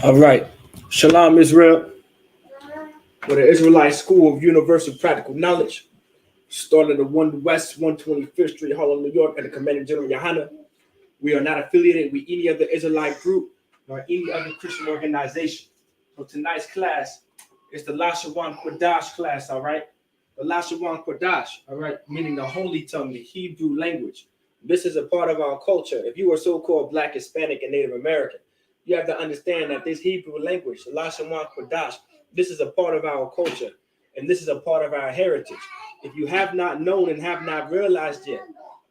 All right. Shalom, Israel, with the Israelite School of Universal Practical Knowledge, started at 1 West 125th Street, Harlem, New York, and the Commander General Yohana. We are not affiliated with any other Israelite group nor any other Christian organization. So tonight's class is the Lashawan Qadash class, all right? The Lashawan Qadash, all right, meaning the holy tongue, the Hebrew language. This is a part of our culture. If you are so-called Black, Hispanic, and Native American, you have to understand that this Hebrew language, the Lashawan Qadash, this is a part of our culture, and this is a part of our heritage. If you have not known and have not realized yet,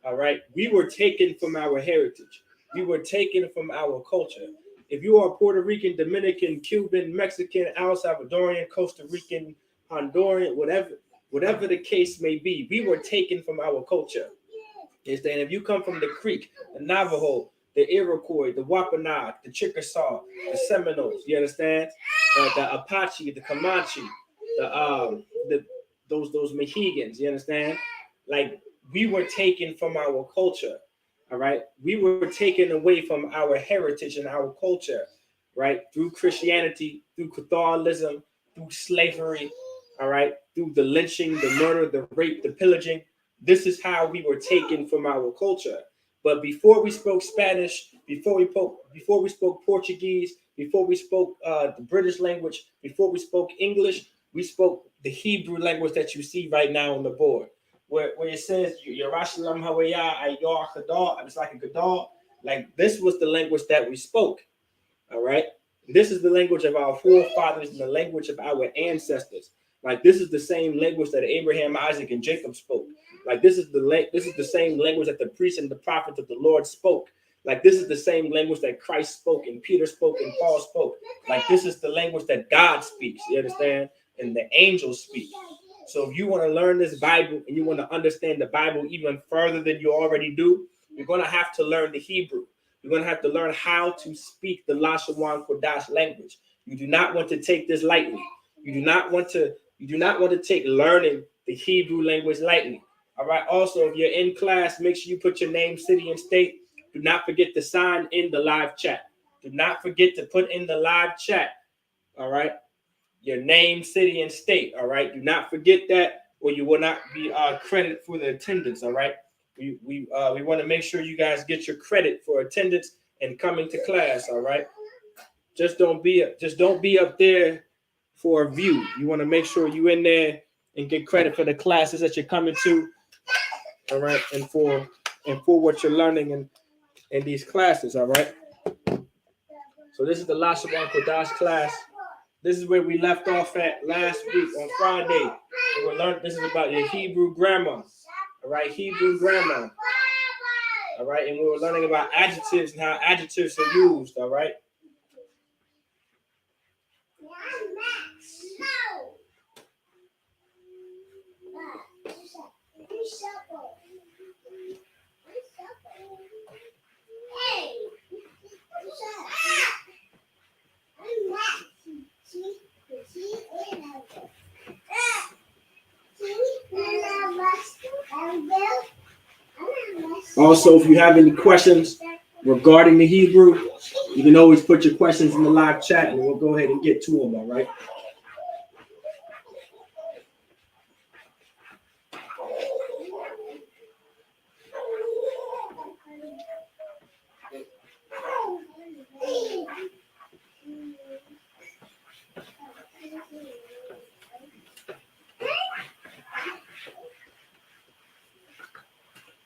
all right, we were taken from our heritage. We were taken from our culture. If you are Puerto Rican, Dominican, Cuban, Mexican, El Salvadorian, Costa Rican, Honduran, whatever the case may be, we were taken from our culture. Understand? If you come from the Creek, the Navajo, the Iroquois, the Wampanoag, the Chickasaw, the Seminoles, you understand? The Apache, the Comanche, those Mohegans, you understand? Like, we were taken from our culture, all right? We were taken away from our heritage and our culture, right? Through Christianity, through Catholicism, through slavery, all right? Through the lynching, the murder, the rape, the pillaging. This is how we were taken from our culture. But before we spoke Spanish, before we spoke Portuguese, before we spoke the British language, before we spoke English, we spoke the Hebrew language that you see right now on the board, where it says Yerushalayim Hawaya Ayyar Chadar. It's like a Gadar. Like, this was the language that we spoke. All right. This is the language of our forefathers and the language of our ancestors. Like, this is the same language that Abraham, Isaac, and Jacob spoke. Like, this is the same language that the priests and the prophets of the Lord spoke. Like, this is the same language that Christ spoke and Peter spoke and Paul spoke. Like, this is the language that God speaks. You understand? And the angels speak. So if you want to learn this Bible and you want to understand the Bible even further than you already do, you're going to have to learn the Hebrew. You're going to have to learn how to speak the Lashawan Qadash language. You do not want to take this lightly. You do not want to take learning the Hebrew language lightly. All right. Also, if you're in class, make sure you put your name, city, and state. Do not forget to sign in the live chat. Do not forget to put in the live chat. All right. Your name, city, and state. All right. Do not forget that, or you will not be credited for the attendance. All right. We want to make sure you guys get your credit for attendance and coming to class. All right. Just don't be up there for a view. You want to make sure you in there and get credit for the classes that you're coming to. All right, and for what you're learning in these classes. All right. So this is the Lashawan Qadash class. This is where we left off at last week on Friday. We learned this is about your Hebrew grammar. All right, Hebrew grammar. All right, and we were learning about adjectives and how adjectives are used. All right. Also, if you have any questions regarding the Hebrew, you can always put your questions in the live chat and we'll go ahead and get to them, all right?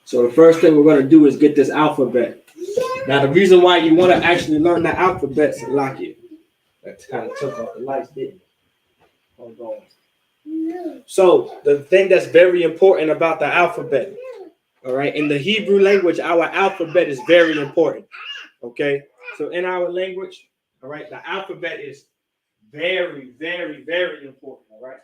So the first thing we're going to do is get this alphabet. Now, the reason why you want to actually learn the alphabet, Salakia, that kind of took off the lights, didn't it? Hold on. So the thing that's very important about the alphabet, All right. In the Hebrew language, our alphabet is very important. Okay. So in our language, all right, the alphabet is very, very, very important. All right.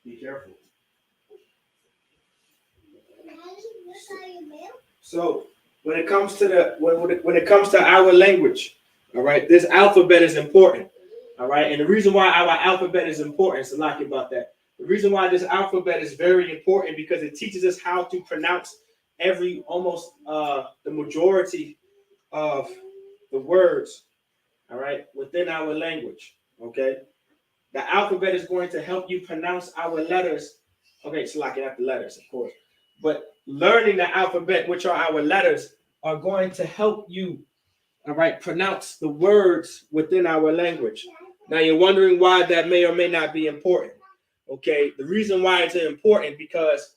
Be careful. So when it comes to when it comes to our language, all right, this alphabet is important. All right, and the reason why our alphabet is important, so like about that. The reason why this alphabet is very important because it teaches us how to pronounce almost the majority of the words, all right, within our language. Okay, the alphabet is going to help you pronounce our letters. Okay, so like not the letters, of course, but learning the alphabet, which are our letters, are going to help you, all right, pronounce the words within our language. Now you're wondering why that may or may not be important. Okay, the reason why it's important because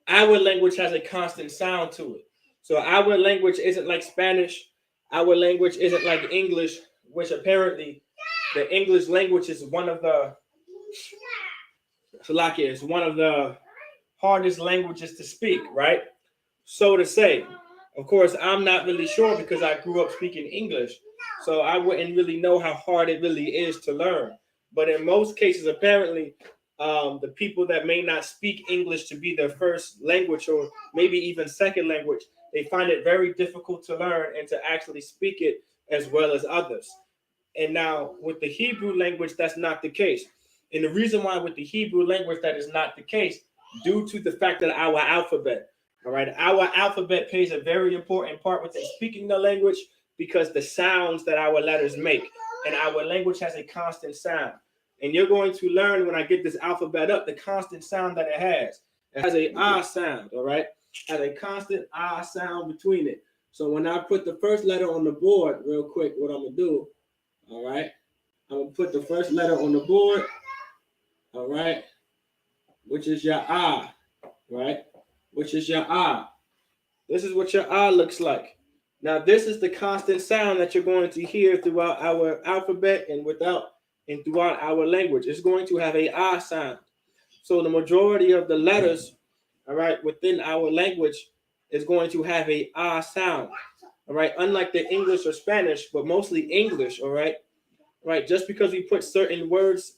our language has a constant sound to it. So our language isn't like Spanish. Our language isn't like English, which apparently the English language is one of the is one of the hardest languages to speak, right? So to say. Of course, I'm not really sure because I grew up speaking English, so I wouldn't really know how hard it really is to learn. But in most cases, apparently, the people that may not speak English to be their first language or maybe even second language, they find it very difficult to learn and to actually speak it as well as others. And now with the Hebrew language, that's not the case. And the reason why with the Hebrew language that is not the case, due to the fact that our alphabet, all right, our alphabet plays a very important part within speaking the language because the sounds that our letters make, and our language has a constant sound. And you're going to learn when I get this alphabet up, the constant sound that it has. It has a ah sound, all right? It has a constant ah sound between it. So when I put the first letter on the board, real quick, what I'm gonna do, all right? I'm gonna put the first letter on the board, all right, which is your ah, right? Which is your ah. This is what your ah looks like. Now, this is the constant sound that you're going to hear throughout our alphabet and throughout our language. It's going to have a ah sound. So the majority of the letters, all right, within our language is going to have a ah sound. All right, unlike the English or Spanish, but mostly English, all right? Right, just because we put certain words,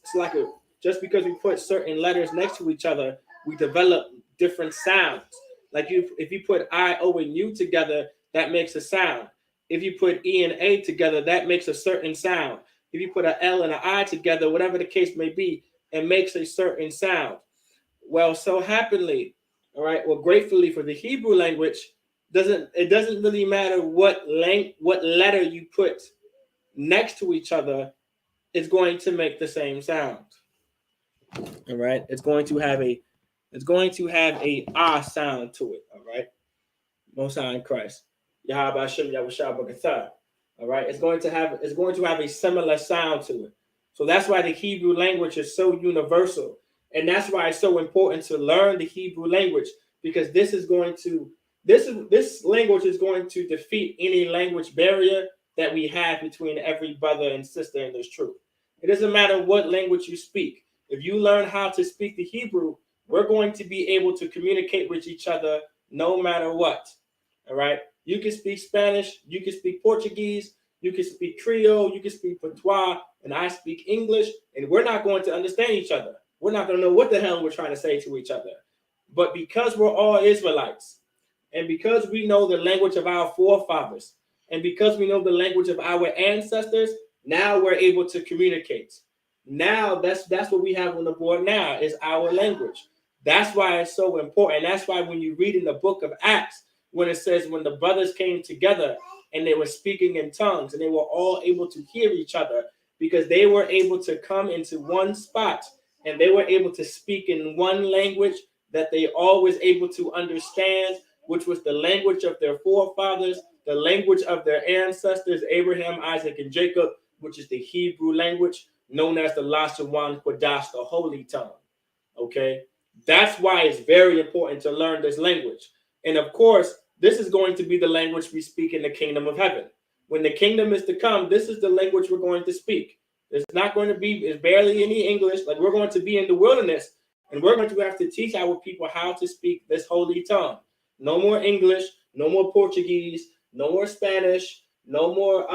just because we put certain letters next to each other, we develop different sounds. Like if you put I, O, and U together, that makes a sound. If you put E and A together, that makes a certain sound. If you put an L and an I together, whatever the case may be, it makes a certain sound. Well, so happily, all right, well, gratefully for the Hebrew language, it doesn't really matter what letter you put next to each other, it's going to make the same sound. All right, it's going to have a ah sound to it. All right, Most High in Christ, Yahweh Hashem Yahushua B'Gathah. All right, it's going to have a similar sound to it. So that's why the Hebrew language is so universal, and that's why it's so important to learn the Hebrew language because this language is going to defeat any language barrier that we have between every brother and sister in this truth. It doesn't matter what language you speak. If you learn how to speak the Hebrew, we're going to be able to communicate with each other no matter what. All right. You can speak Spanish, you can speak Portuguese, you can speak Creole, you can speak Patois, and I speak English, and we're not going to understand each other. We're not going to know what the hell we're trying to say to each other. But because we're all Israelites, and because we know the language of our forefathers, and because we know the language of our ancestors, now we're able to communicate. Now that's what we have on the board now is our language. That's why it's so important. That's why when you read in the book of Acts, when it says when the brothers came together and they were speaking in tongues and they were all able to hear each other because they were able to come into one spot and they were able to speak in one language that they all was able to understand, which was the language of their forefathers, the language of their ancestors, Abraham, Isaac, and Jacob, which is the Hebrew language known as the Lashawan Qadash, the holy tongue. Okay, that's why it's very important to learn this language. And of course, this is going to be the language we speak in the kingdom of heaven. When the kingdom is to come, this is the language we're going to speak. It's not going to be, it's barely any English. Like, we're going to be in the wilderness, and we're going to have to teach our people how to speak this holy tongue. No more English, no more Portuguese, no more Spanish, no more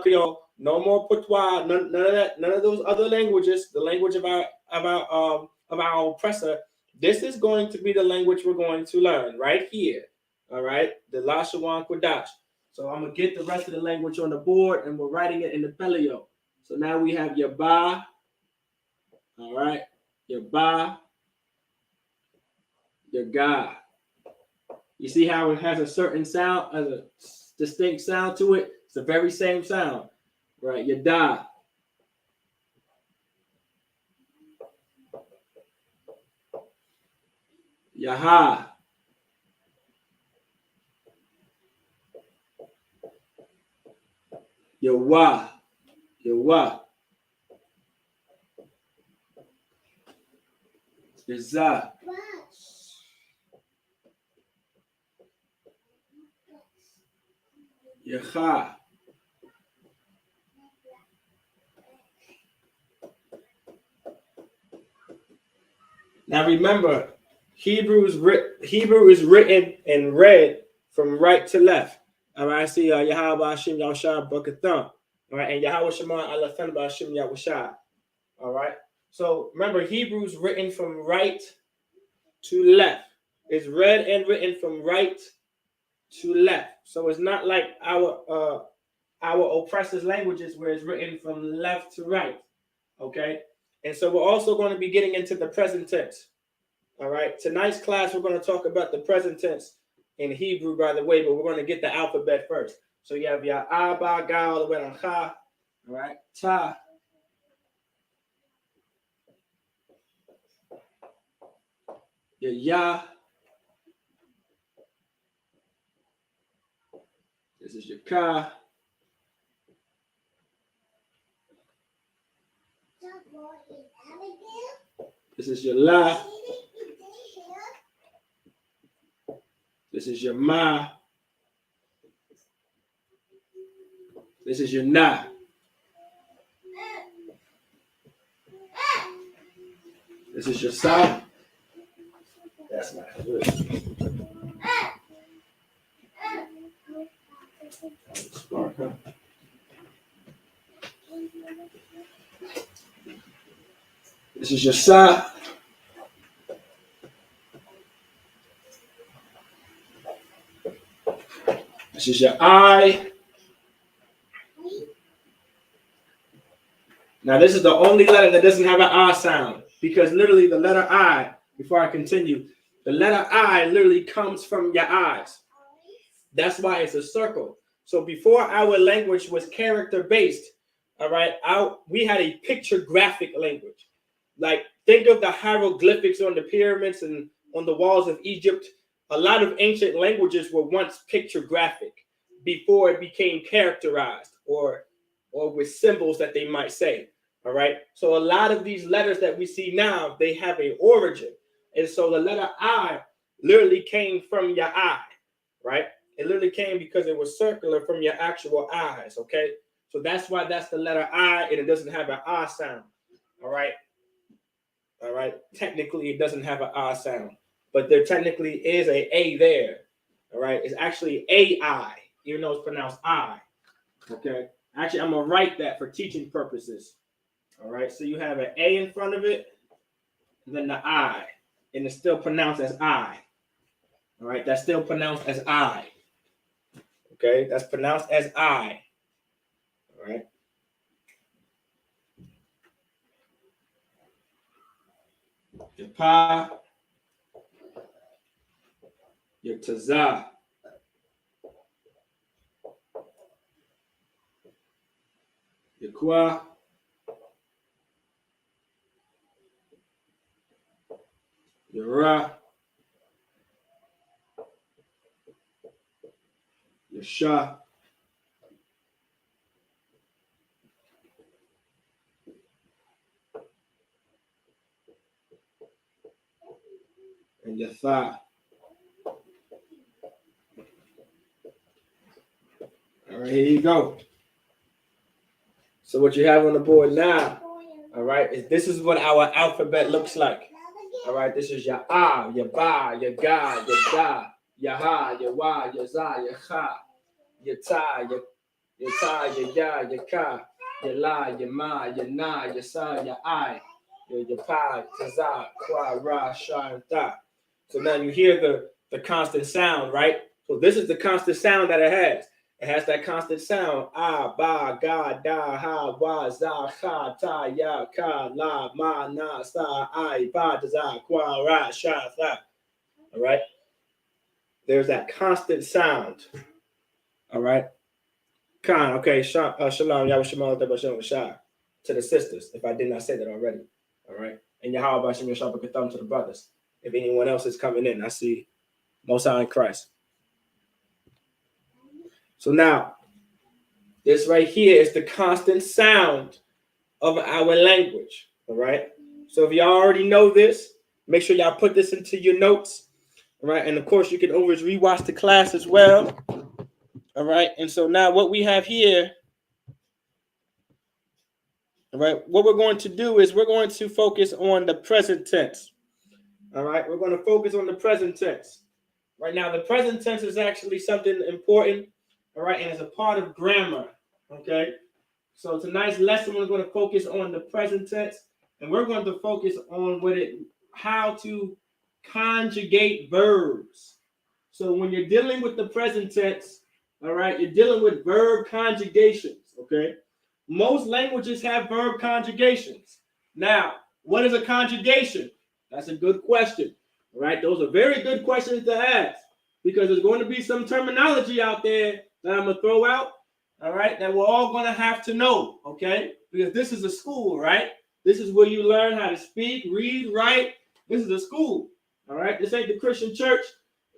Creole, no more Patois, none of that, none of those other languages. The language of our oppressor. This is going to be the language we're going to learn right here. All right, the Lashawan Qadash. So I'm gonna get the rest of the language on the board, and we're writing it in the Paleo. So now we have your ba. All right, your ba, your ga. You see how it has a certain sound, has a distinct sound to it? It's the very same sound, right? Your da. Your ha. Your wa. Your wa. Your za. Your cha. Now remember, Hebrew is written and read from right to left. All right, I see Yahweh Hashem Yahushua Bakatham. All right, and Yahweh Shema Alathan Hashem Yahushua. All right, so remember, Hebrew is written from right to left. It's read and written from right to left. So it's not like our oppressors' languages where it's written from left to right. Okay, and so we're also going to be getting into the present tense. All right, tonight's class we're going to talk about the present tense in Hebrew, by the way, but we're going to get the alphabet first. So you have your Abba, Ga, all the way to Cha. All right, Ta. Your Ya. This is your Ka. This is your La. This is your Ma. This is your Na. This is your Sa. That's not good. Spark, huh? This is your Sa. This is your I. Now, this is the only letter that doesn't have an I sound, because literally the letter I, before I continue, the letter I literally comes from your eyes. That's why it's a circle. So before our language was character-based, all right, we had a picture-graphic language. Like, think of the hieroglyphics on the pyramids and on the walls of Egypt. A lot of ancient languages were once picture-graphic before it became characterized or with symbols that they might say. All right. So a lot of these letters that we see now, they have an origin. And so the letter I literally came from your eye, right? It literally came because it was circular from your actual eyes. Okay. So that's why that's the letter I, and it doesn't have an I sound. All right. All right. Technically, it doesn't have an I sound, but there technically is a there. All right. It's actually AI, even though it's pronounced I. Okay. Actually, I'm going to write that for teaching purposes. All right. So you have an A in front of it, and then the I, and it's still pronounced as I. All right. That's still pronounced as I. Okay. That's pronounced as I. All right. Your Pa, your Tazah, your Kwa, your Ra, your Shah, and your Tha. All right, here you go. So what you have on the board now, all right, is this is what our alphabet looks like. All right, this is your ah, your ba, your ga, your da, your ha, your wa, your za, your ha, your ta, your ta, your ya, your ka, your la, your ma, your na, your sa, your I, your pa, your za, kwa, ra, sha, and ta. So now you hear the constant sound, right? So this is the constant sound that it has. It has that constant sound. Ah, ba, ga, da, ha, wa, za, ha, ta, ya, ka, la, ma, na, sa, I, ba, da, za, kwa, ra, sha, tha. All right? There's that constant sound. All right? Khan, okay. Shalom, Yahweh Shalom, Shah. To the sisters, if I did not say that already. All right? And Yahweh Shem Yashab Katham to the brothers. If anyone else is coming in, I see Most High in Christ. So now, this right here is the constant sound of our language. All right. So if y'all already know this, make sure y'all put this into your notes. All right. And of course, you can always rewatch the class as well. All right. And so now what we have here, all right, what we're going to do is we're going to focus on the present tense. All right. We're going to focus on the present tense. Right now, the present tense is actually something important. All right. And it's a part of grammar. Okay. So tonight's lesson, we're going to focus on the present tense, and we're going to focus on how to conjugate verbs. So when you're dealing with the present tense, all right, you're dealing with verb conjugations, okay? Most languages have verb conjugations. Now, what is a conjugation? That's a good question, all right? Those are very good questions to ask because there's going to be some terminology out there that I'm going to throw out, all right, that we're all going to have to know, okay? Because this is a school, right? This is where you learn how to speak, read, write. This is a school, all right? This ain't the Christian church.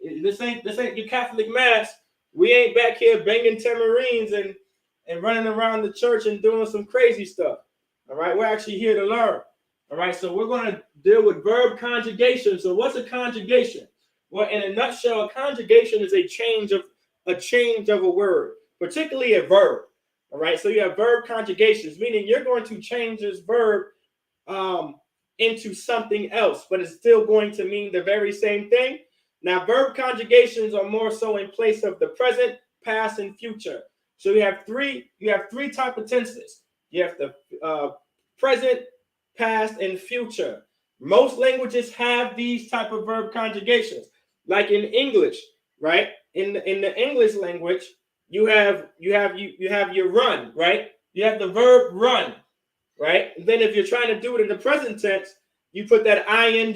This ain't your Catholic mass. We ain't back here banging tamarines and running around the church and doing some crazy stuff, all right? We're actually here to learn, all right? So we're going to deal with verb conjugation. So what's a conjugation? Well, in a nutshell, a conjugation is a change of a word, particularly a verb. All right. So you have verb conjugations, meaning you're going to change this verb into something else, but it's still going to mean the very same thing. Now, verb conjugations are more so in place of the present, past, and future. So you have three types of tenses. You have the present, past, and future. Most languages have these type of verb conjugations, like in English, right? In the English language, you have your run, right? You have the verb run, right? And then if you're trying to do it in the present tense, you put that ing,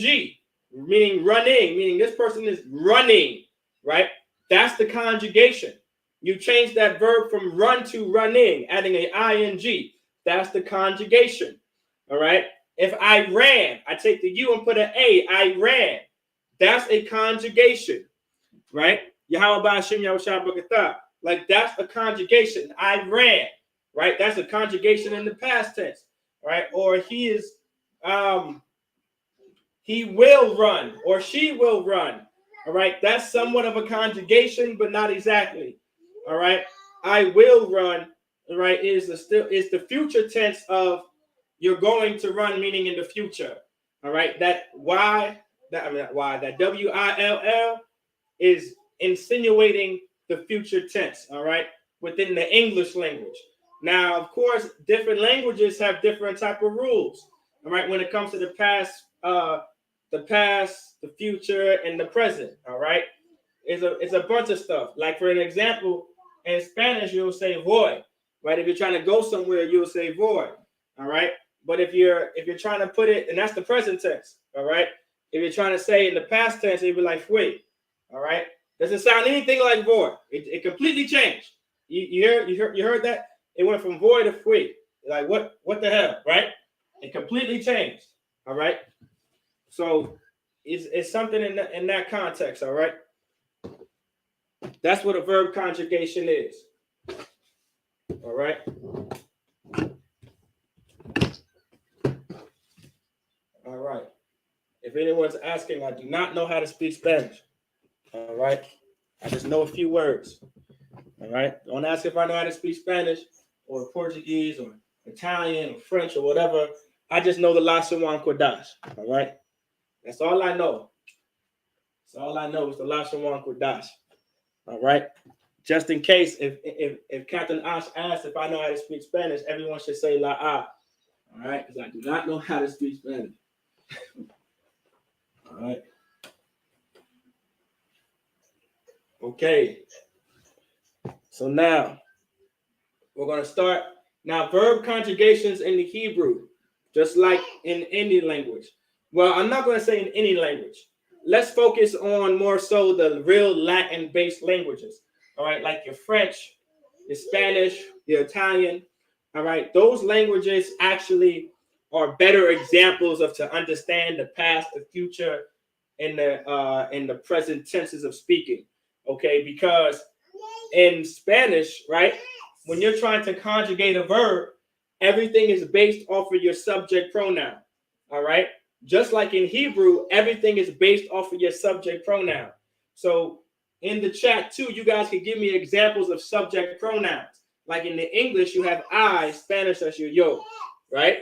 meaning running, meaning this person is running, right? That's the conjugation. You change that verb from run to running, adding an ing. That's the conjugation, all right? If I ran, I take the U and put an A, I ran. That's a conjugation, right? Yahweh Hashem Yahushua. Like that's a conjugation. I ran, right? That's a conjugation in the past tense, right? Or he will run, or she will run. All right, that's somewhat of a conjugation, but not exactly. All right, I will run. All right, is the future tense of you're going to run, meaning in the future. All right, that WILL is insinuating the future tense, all right, within the English language. Now, of course, different languages have different type of rules, all right, when it comes to the past, the future, and the present, all right? It's a bunch of stuff. Like, for an example, in Spanish, you'll say voy, right? If you're trying to go somewhere, you'll say voy, all right? But if you're trying to put it, and that's the present tense, all right? If you're trying to say in the past tense, it'd be like fue, all right? Doesn't sound anything like void. It completely changed. You heard that? It went from void to fue. Like what the hell, right? It completely changed. All right. So it's something in that context. All right. That's what a verb conjugation is. All right. All right. If anyone's asking, I do not know how to speak Spanish. All right. I just know a few words. All right. Don't ask if I know how to speak Spanish or Portuguese or Italian or French or whatever. I just know the Lashawan Qadash. All right. That's all I know. That's all I know is the Lashawan Qadash. All right. Just in case, if Captain Ash asks if I know how to speak Spanish, everyone should say La A. All right. Because I do not know how to speak Spanish. All right. Okay. So now we're going to start. Now, verb conjugations in the Hebrew, just like in any language. Well, I'm not going to say in any language. Let's focus on more so the real Latin-based languages. All right, like your French, your Spanish, your Italian. All right, those languages actually are better examples of to understand the past, the future, and the present tenses of speaking. Okay, because in Spanish, right, when you're trying to conjugate a verb, everything is based off of your subject pronoun. All right. Just like in Hebrew, everything is based off of your subject pronoun. So in the chat too, you guys can give me examples of subject pronouns. Like in the English, you have I, Spanish, that's your yo, right?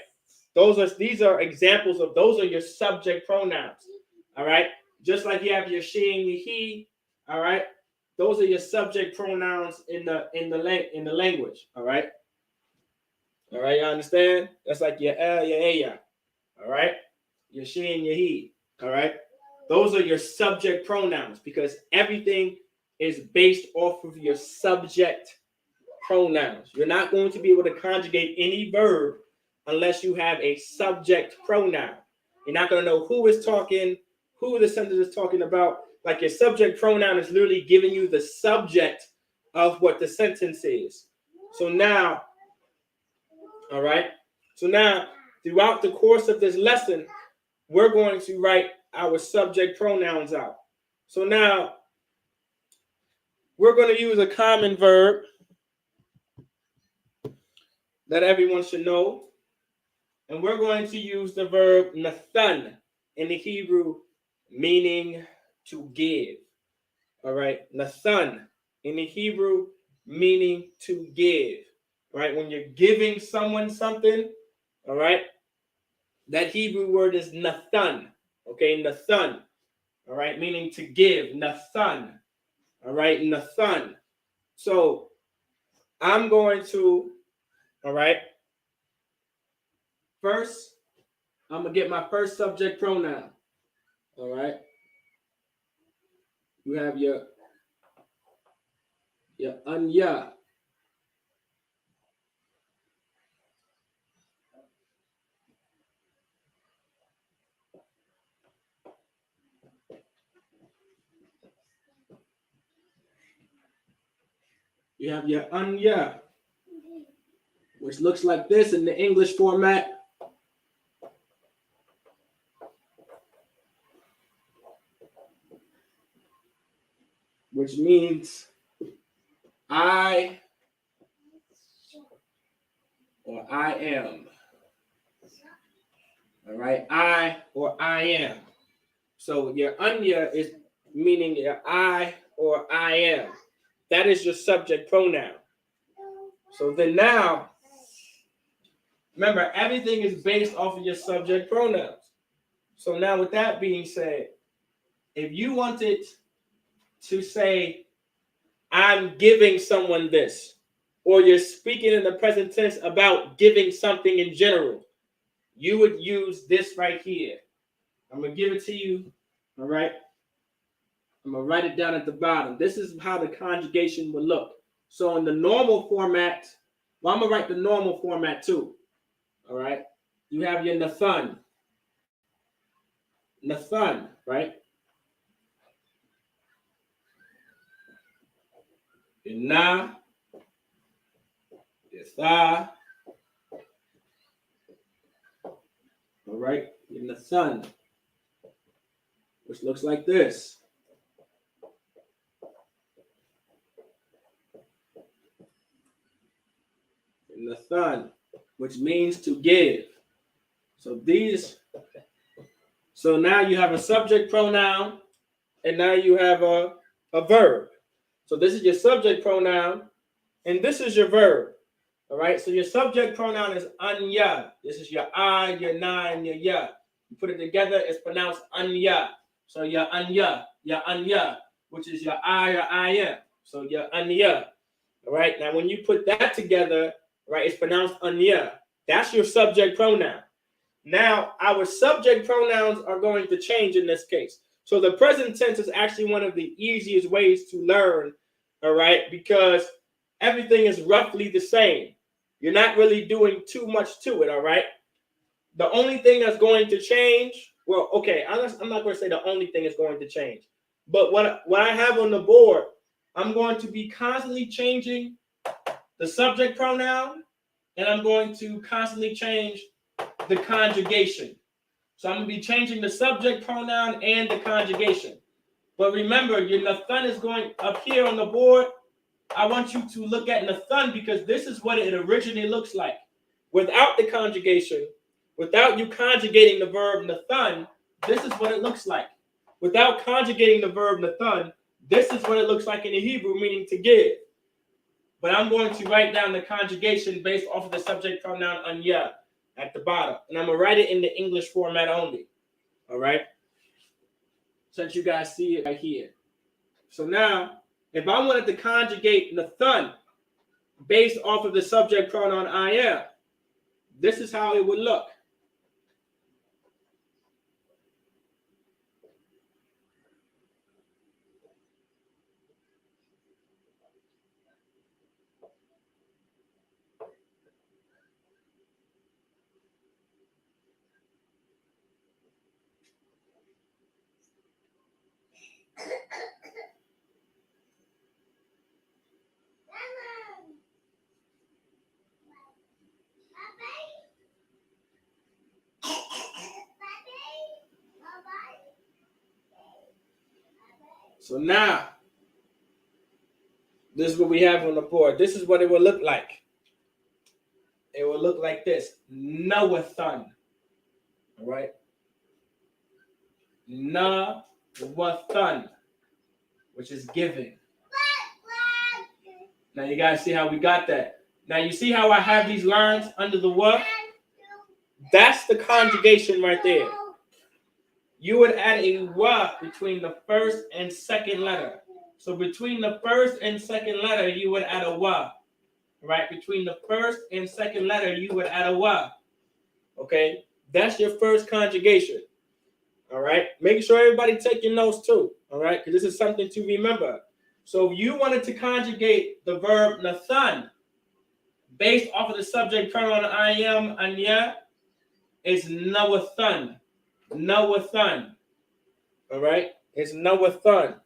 These are examples of those are your subject pronouns. All right. Just like you have your she and your he. All right. Those are your subject pronouns in the language. All right. All right, you understand? That's like your your ella. All right. Your she and your he. All right. Those are your subject pronouns because everything is based off of your subject pronouns. You're not going to be able to conjugate any verb unless you have a subject pronoun. You're not going to know who is talking, who the sentence is talking about. Like your subject pronoun is literally giving you the subject of what the sentence is. So now, all right. So now, throughout the course of this lesson, we're going to write our subject pronouns out. So now, we're going to use a common verb that everyone should know. And we're going to use the verb nathan in the Hebrew, meaning to give. All right, nathan in the Hebrew, meaning to give. All right, when you're giving someone something, all right, that Hebrew word is nathan. Okay, nathan. All right, meaning to give. Nathan. All right, nathan. So I'm going to, all right, first, I'm going to get my first subject pronoun. All right. You have your anya. You have your anya, which looks like this in the English format. Which means I or I am. All right, I or I am. So your anya is meaning your I or I am. That is your subject pronoun. So then now, remember, everything is based off of your subject pronouns. So now with that being said, if you wanted to say, I'm giving someone this, or you're speaking in the present tense about giving something in general, you would use this right here. I'm going to give it to you. All right. I'm going to write it down at the bottom. This is how the conjugation would look. So in the normal format, well, I'm going to write the normal format too. All right. You have your nathan. Nathan, right? Your na, your tha. All right. Your nathan, which looks like this. Nathan, which means to give. So now you have a subject pronoun, and now you have a verb. So this is your subject pronoun, and this is your verb. All right, so your subject pronoun is anya. This is your I, your na, and your ya. You put it together, it's pronounced anya. So your anya, which is your I am. So your anya. All right, now when you put that together, right, it's pronounced anya. That's your subject pronoun. Now, our subject pronouns are going to change in this case. So the present tense is actually one of the easiest ways to learn, all right, because everything is roughly the same. You're not really doing too much to it, all right? The only thing that's going to change, well, okay, I'm not going to say the only thing is going to change, but what I have on the board, I'm going to be constantly changing the subject pronoun, and I'm going to constantly change the conjugation. So I'm going to be changing the subject pronoun and the conjugation. But remember, your nathan is going up here on the board. I want you to look at nathan because this is what it originally looks like. Without the conjugation, without you conjugating the verb nathan, this is what it looks like. Without conjugating the verb nathan, this is what it looks like in the Hebrew, meaning to give. But I'm going to write down the conjugation based off of the subject pronoun anya at the bottom. And I'm going to write it in the English format only. All right? So that you guys see it right here. So now, if I wanted to conjugate nathan based off of the subject pronoun I am, this is how it would look. So now, this is what we have on the board. This is what it will look like. It will look like this. Nawathan. All right? Nawathan, which is giving. Now you guys see how we got that. Now you see how I have these lines under the what? That's the conjugation right there. You would add a wa between the first and second letter. So between the first and second letter, you would add a wa. Right? Between the first and second letter, you would add a wa. Okay? That's your first conjugation. All right? Make sure everybody take your notes too. All right? Because this is something to remember. So if you wanted to conjugate the verb nathan based off of the subject pronoun I am, anya, it's nawathan. Nawathan. All right? It's nawathan.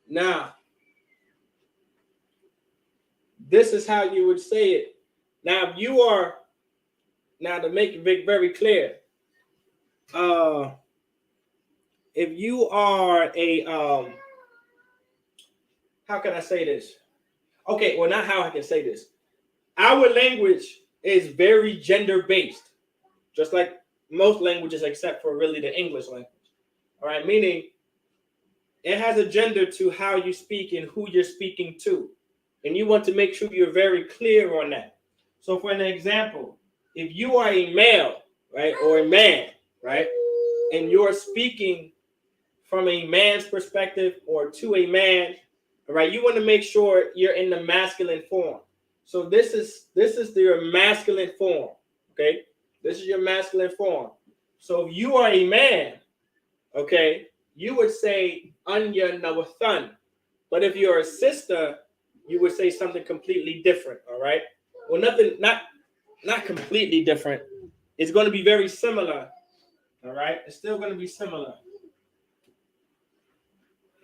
Now, this is how you would say it. Now, if you are, now to make it very clear, if you are a, how can I say this? Okay, well, not how I can say this. Our language is very gender-based, just like most languages except for really the English language. All right, meaning it has a gender to how you speak and who you're speaking to. And you want to make sure you're very clear on that. So for an example, if you are a male, right, or a man, right, and you're speaking from a man's perspective or to a man, right, you want to make sure you're in the masculine form. So this is your masculine form, okay? This is your masculine form. So if you are a man, okay, you would say Anya Nawathan. But if you're a sister, you would say something completely different, all right? Well, not completely different. It's going to be very similar, all right? It's still going to be similar.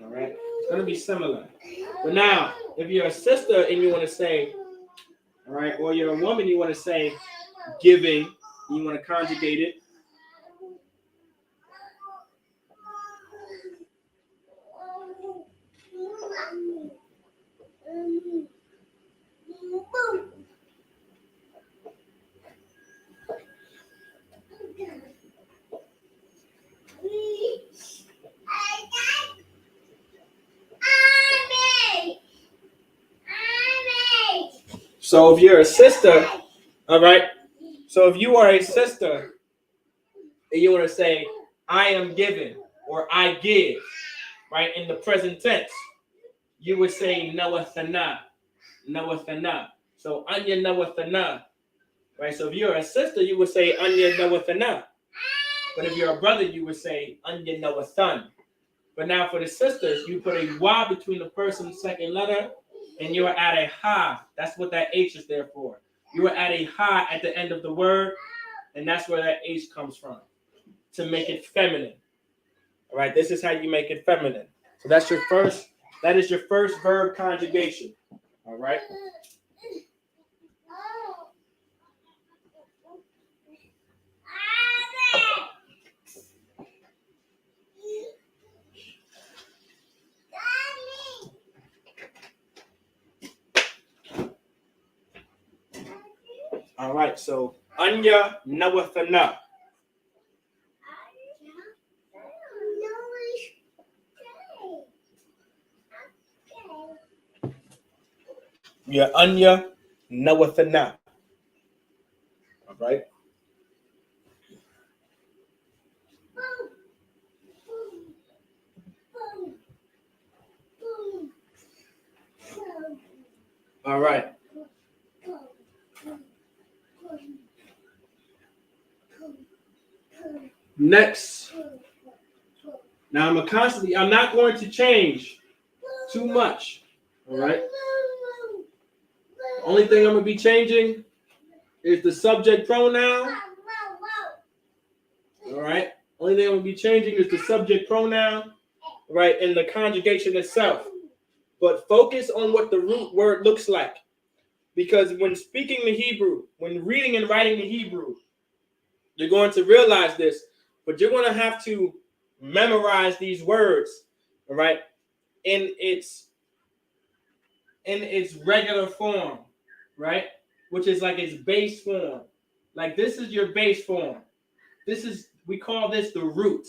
All right? It's going to be similar. But now, if you're a sister and you want to say, all right, or you're a woman, you want to say giving, you want to conjugate it. So if you're a sister, all right. So if you are a sister and you want to say, I am given or I give, right, in the present tense, you would say Nawathana. Nawathana. So Anya Nawathana. Right? So if you're a sister, you would say Anya Nawathana. But if you're a brother, you would say Anya Nawathan. But now for the sisters, you put a Y between the person's second letter and you are at a ha. That's what that H is there for. You are at a ha at the end of the word, and that's where that H comes from, to make it feminine. All right, this is how you make it feminine. So that is your first verb conjugation. All right. All right, so Anya Nawathana. Yeah, Anya Nawathana. All right. All right. Next. Now I'm not going to change too much. All right. The only thing I'm going to be changing is the subject pronoun. All right. Only thing I'm going to be changing is the subject pronoun, right, and the conjugation itself. But focus on what the root word looks like. Because when speaking the Hebrew, when reading and writing the Hebrew, you're going to realize this, but you're going to have to memorize these words, all right, in its regular form, right? Which is like its base form. Like this is your base form. We call this the root,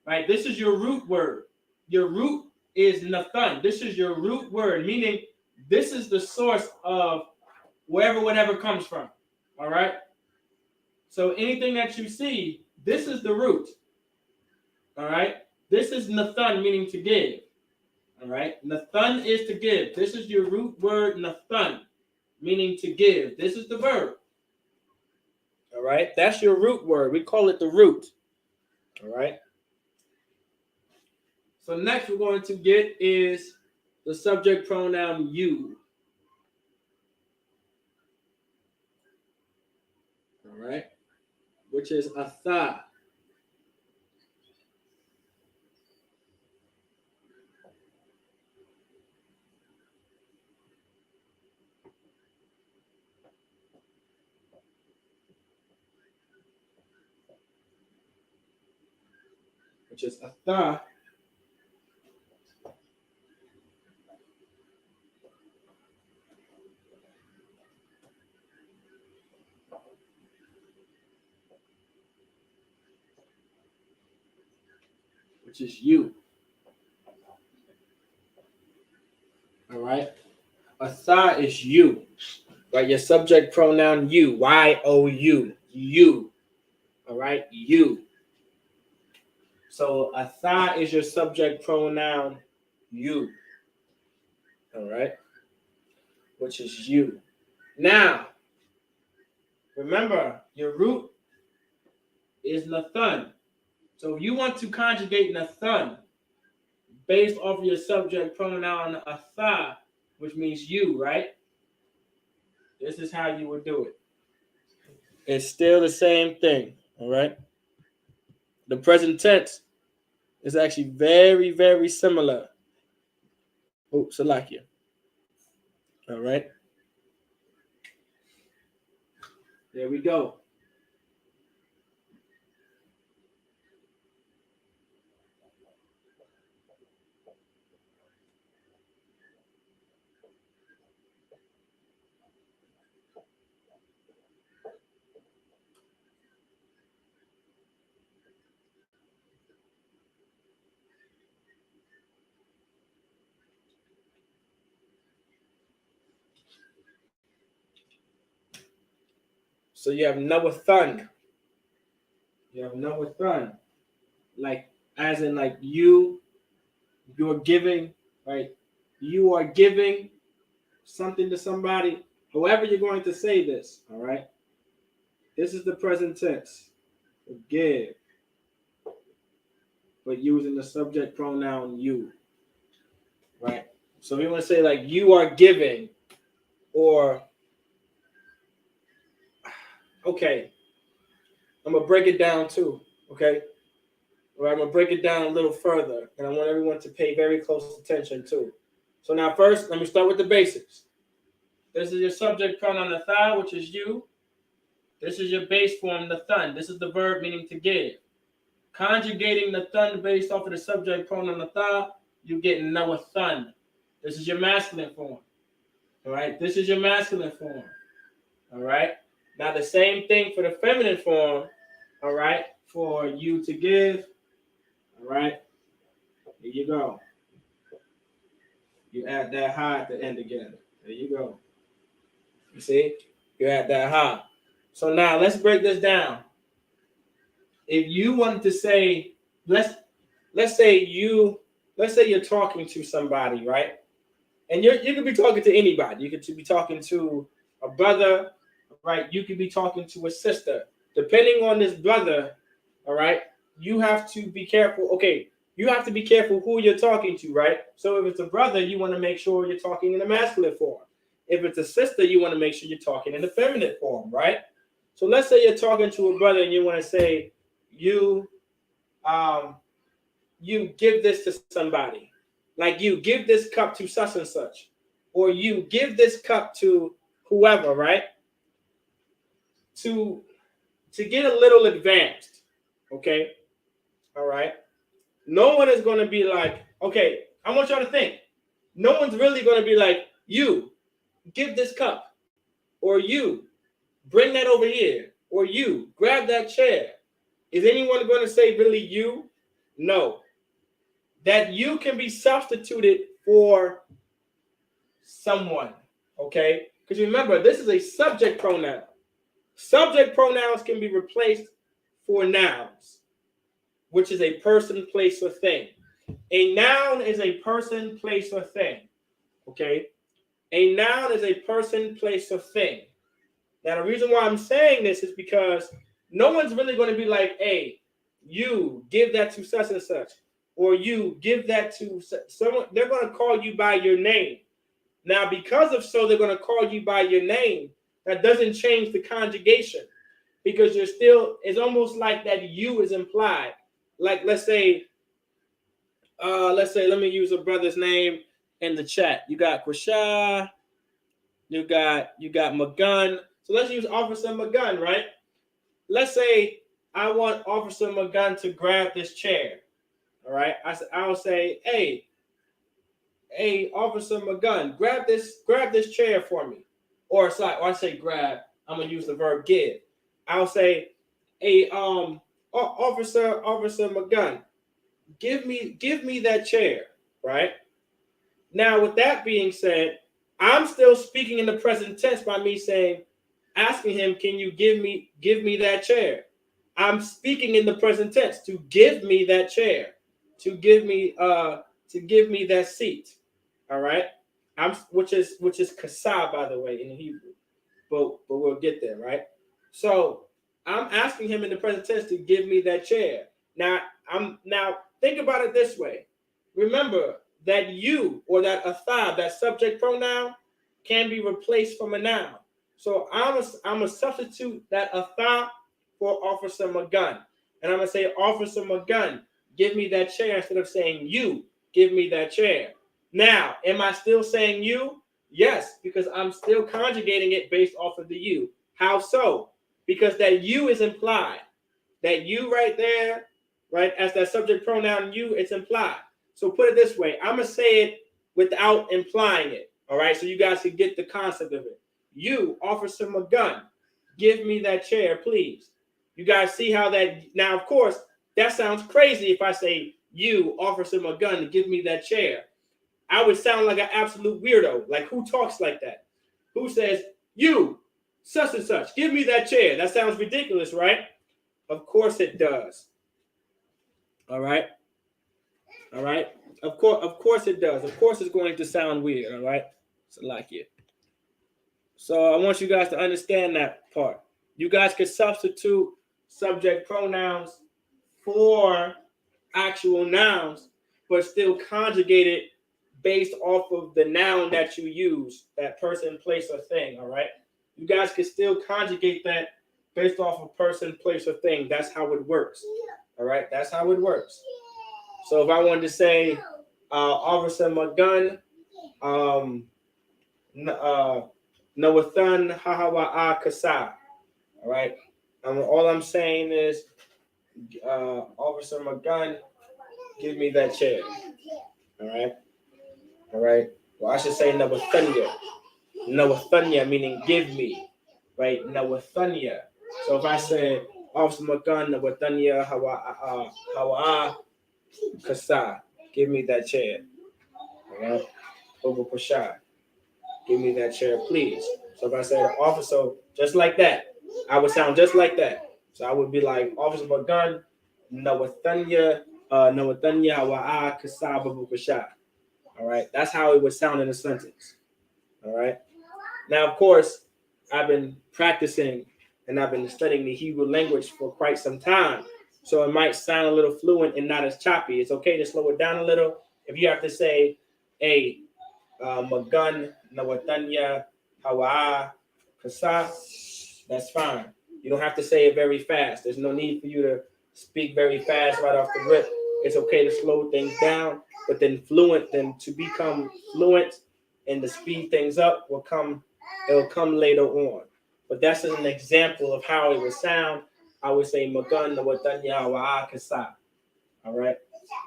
right? This is your root word. Your root is Nathan. This is your root word, meaning this is the source of wherever whatever comes from, all right? So anything that you see, this is the root, all right? This is Nathan, meaning to give, all right? Nathan is to give. This is your root word, Nathan, meaning to give. This is the verb, all right? That's your root word. We call it the root, all right? So next we're going to get is the subject pronoun you. All right, which is atha. Which is atha. Which is you. All right. Atha is you. Right. Your subject pronoun you. Y-O-U. You. All right. You. So atha is your subject pronoun you. All right. Which is you. Now, remember your root is Nathan. So if you want to conjugate Nathan based off of your subject pronoun atha, which means you, right? This is how you would do it. It's still the same thing, all right? The present tense is actually very, very similar. Oh, Salakia. All right. There we go. So you have Noah Thun. You have Noah Thun. Like, as in, like, you're giving, right? You are giving something to somebody. However you're going to say this, all right? This is the present tense. Give. But using the subject pronoun you. Right? So we want to say, like, you are giving, or, okay, I'm going to break it down too, okay? Or I'm going to break it down a little further, and I want everyone to pay very close attention too. So now first, let me start with the basics. This is your subject pronoun, the thigh, which is you. This is your base form, the thun. This is the verb meaning to give. Conjugating the thun based off of the subject pronoun, the thigh, you get Noah Thun. This is your masculine form. All right? This is your masculine form. All right? Now the same thing for the feminine form, all right? For you to give, all right? Here you go. You add that ha at the end again. There you go. You see? You add that ha. So now let's break this down. If you wanted to say, let's say you're talking to somebody, right? And you could be talking to anybody. You could be talking to a brother, right? You could be talking to a sister. Depending on this brother, all right, you have to be careful. Okay, you have to be careful who you're talking to, right? So if it's a brother, you want to make sure you're talking in the masculine form. If it's a sister, you want to make sure you're talking in the feminine form, right? So let's say you're talking to a brother and you want to say, you give this to somebody. Like, you give this cup to such and such. Or you give this cup to whoever, right? To get a little advanced, okay? All right? No one is going to be like, okay, I want y'all to think. No one's really going to be like, you, give this cup. Or you, bring that over here. Or you, grab that chair. Is anyone going to say really you? No. That you can be substituted for someone, okay? Because remember, this is a subject pronoun. Subject pronouns can be replaced for nouns, which is a person, place, or thing. A noun is a person, place, or thing, okay? A noun is a person, place, or thing. Now, the reason why I'm saying this is because no one's really going to be like, hey, you give that to such and such, or you give that to someone. They're going to call you by your name. Now, because of so they're going to call you by your name, that doesn't change the conjugation, because you're still, it's almost like that you is implied. Like, let's say, let me use a brother's name in the chat. You got Quasha, you got McGunn. So let's use Officer McGunn, right? Let's say I want Officer McGunn to grab this chair. All right. I'll say, hey, Officer McGunn, grab this chair for me. Or I say grab. I'm gonna use the verb give. I'll say, hey, Officer McGunn, give me that chair, right? Now, with that being said, I'm still speaking in the present tense by me saying, asking him, can you give me that chair? I'm speaking in the present tense, to give me that chair, to give me that seat. All right, which is kasah, by the way, in Hebrew, but we'll get there, right? So I'm asking him in the present tense to give me that chair. Now think about it this way. Remember that you, or that athab, that subject pronoun, can be replaced from a noun. So I'm gonna substitute that athab for Officer McGunn, and I'm gonna say, Officer McGunn, give me that chair, instead of saying you, give me that chair. Now, am I still saying you? Yes, because I'm still conjugating it based off of the you. How so? Because that you is implied. That you right there, right, as that subject pronoun you, it's implied. So put it this way, I'm going to say it without implying it, all right? So you guys can get the concept of it. You, Officer McGunn, give me that chair, please. You guys see how that, now, of course, that sounds crazy if I say, you, Officer McGunn, give me that chair. I would sound like an absolute weirdo. Like, who talks like that? Who says, you, such and such. Give me that chair. That sounds ridiculous, right? Of course it does. All right. All right. Of course it does. Of course it's going to sound weird. All right. So like it. So I want you guys to understand that part. You guys could substitute subject pronouns for actual nouns, but still conjugate it based off of the noun that you use, that person, place, or thing. All right. You guys can still conjugate that based off of person, place, or thing. That's how it works. All right. That's how it works. So if I wanted to say, Officer McGunn, Nawathan Hahawa'a Kasa. All right. All I'm saying is, Officer McGunn, give me that chair. All right. All right. Well, I should say Nawathanya. Nawathanya meaning give me. Right. Nawathanya. So if I say, Officer McGunn, Nawathanya Hawa'a Kasa, give me that chair. All right. Over Prashad. Give me that chair, please. So if I said officer, just like that, I would sound just like that. So I would be like, Officer McGunn, Nawathanya Hawa'a Kasaba Bukasha. All right. That's how it would sound in a sentence. All right. Now, of course, I've been practicing and I've been studying the Hebrew language for quite some time. So it might sound a little fluent and not as choppy. It's okay to slow it down a little. If you have to say, hey, Magun, Nawatanya, Hawa'a, Kasa, that's fine. You don't have to say it very fast. There's no need for you to speak very fast right off the rip. It's okay to slow things down, but then to become fluent and to speed things up it'll come later on. But that's an example of how it would sound. I would say Magun, Nawatanya, Hawa'a, Kasa. All right?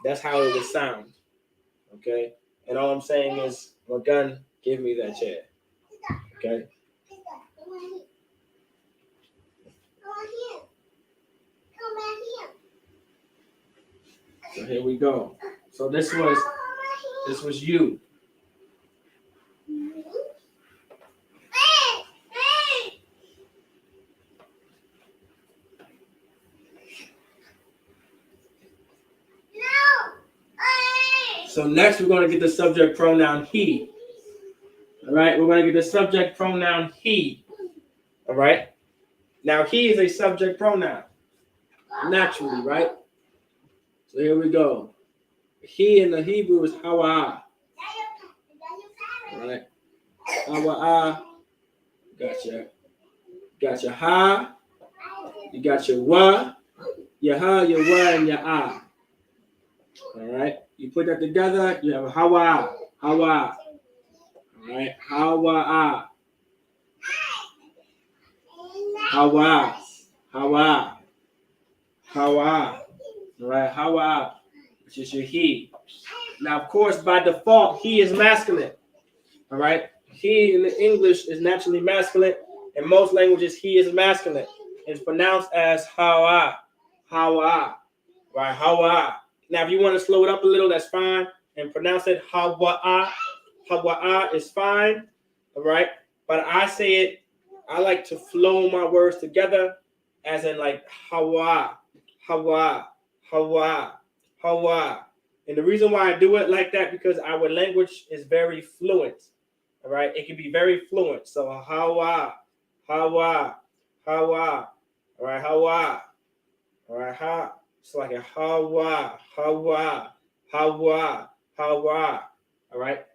That's how it would sound. Okay? And all I'm saying is, Magun, give me that chair. Okay? So here we go. So this was you. So next we're going to get the subject pronoun he. All right, we're going to get the subject pronoun he. All right. Now he is a subject pronoun, naturally, right? So here we go. He in the Hebrew is hawa'a. All right. Hawa'a. Got your ha. You got your wa. Your ha, your wa, and your ah. All right. You put that together, you have a hawa'a. Hawa'a. All right. Hawa'a. Hawa'a. Hawa'a. Hawa'a. All right. Hawa'a, which is your he. Now, of course, by default, he is masculine. All right. He in the English is naturally masculine. In most languages, he is masculine. It's pronounced as hawa'a. Hawa'a. Right. Hawa'a. Now, if you want to slow it up a little, that's fine. And pronounce it hawa'a. Hawa'a is fine. All right. But I like to flow my words together as in like hawa'a, hawa'a, hawa'a, hawa'a. And the reason why I do it like that, because our language is very fluent. All right. It can be very fluent. So hawa'a, hawa'a, hawa'a. All right. Hawa'a. All right. Ha. It's like a hawa'a, hawa'a, hawa'a, hawa'a. All right.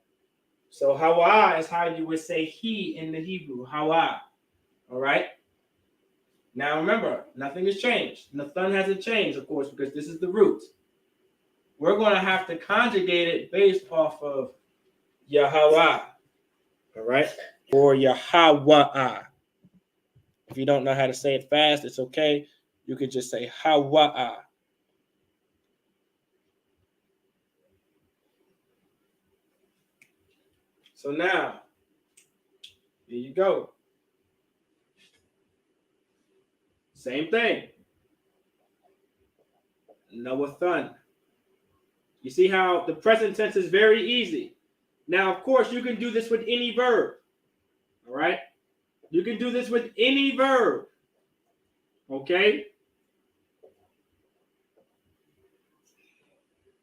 So hawa'a is how you would say he in the Hebrew. Hawa'a. All right. Now remember, nothing has changed. Nathan hasn't changed, of course, because this is the root. We're going to have to conjugate it based off of Yahweh. All right. Or Yahwa'a. If you don't know how to say it fast, it's okay. You could just say Hawa'a. So now, here you go. Same thing. Nawathan. You see how the present tense is very easy. Now, of course, you can do this with any verb. All right. You can do this with any verb. Okay?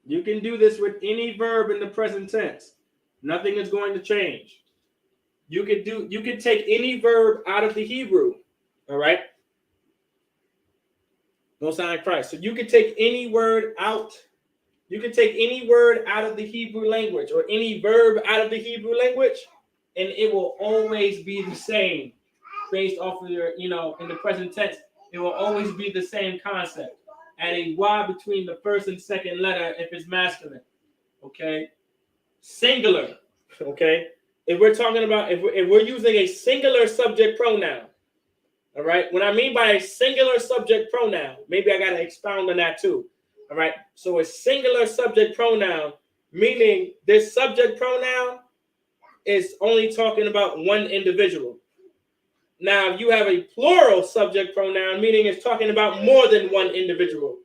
You can do this with any verb in the present tense. Nothing is going to change. You can take any verb out of the Hebrew. All right? Most High in Christ. So you can take any word out. You can take any word out of the Hebrew language or any verb out of the Hebrew language, and it will always be the same based off of your, in the present tense. It will always be the same concept. Add a Y between the first and second letter if it's masculine. Okay? Singular. Okay? If we're talking about, if we're using a singular subject pronoun, all right? What I mean by a singular subject pronoun, maybe I got to expound on that too. All right? So a singular subject pronoun, meaning this subject pronoun is only talking about one individual. Now, if you have a plural subject pronoun, meaning it's talking about more than one individual,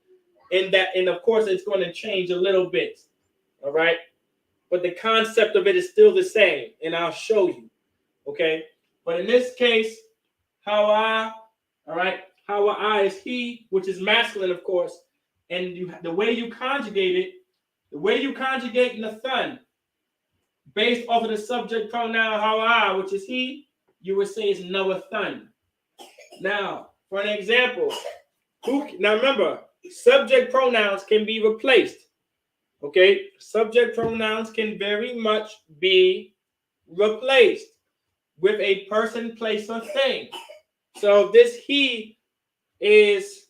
and of course, it's going to change a little bit. All right? But the concept of it is still the same, and I'll show you. Okay? But in this case, Hawa, all right? Hawa is he, which is masculine, of course. And the way you conjugate Nathan, based off of the subject pronoun Hawa, which is he, you would say it's Noathan. Now, for an example, now remember, subject pronouns can be replaced. Okay? Subject pronouns can very much be replaced with a person, place, or thing. So this he is,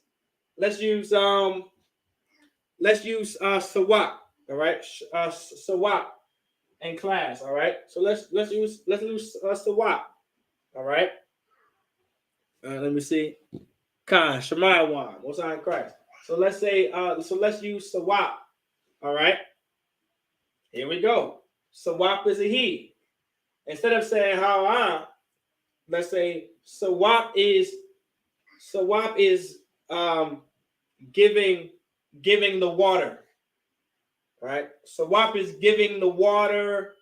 let's use Sawak, all right? Sawak in class, all right? So let's use Sawak, all right? Let me see. Khan, Shemayawan, Most High in Christ. So let's say, let's use Sawak, all right? Here we go. Sawak is a he. Instead of saying how let's say Sawak is giving the water. Right? Sawak is giving the water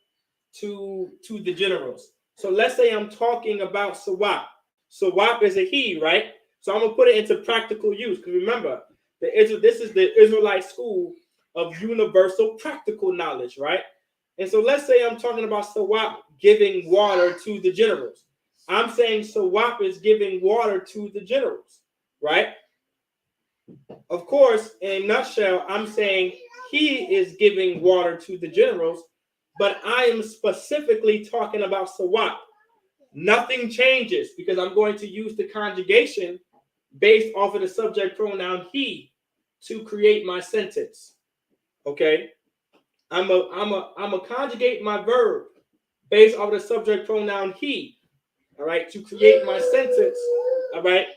to the generals. So let's say I'm talking about Sawak. Sawak is a he, right? So I'm gonna put it into practical use. Because remember, this is the Israelite school of universal practical knowledge, right? And so let's say I'm talking about Sawak giving water to the generals. I'm saying Sawak is giving water to the generals, right? Of course, in a nutshell, I'm saying he is giving water to the generals, but I am specifically talking about Sawak. Nothing changes because I'm going to use the conjugation based off of the subject pronoun he to create my sentence. Okay? I'm a conjugate my verb based off of the subject pronoun he, all right, to create my sentence, all right,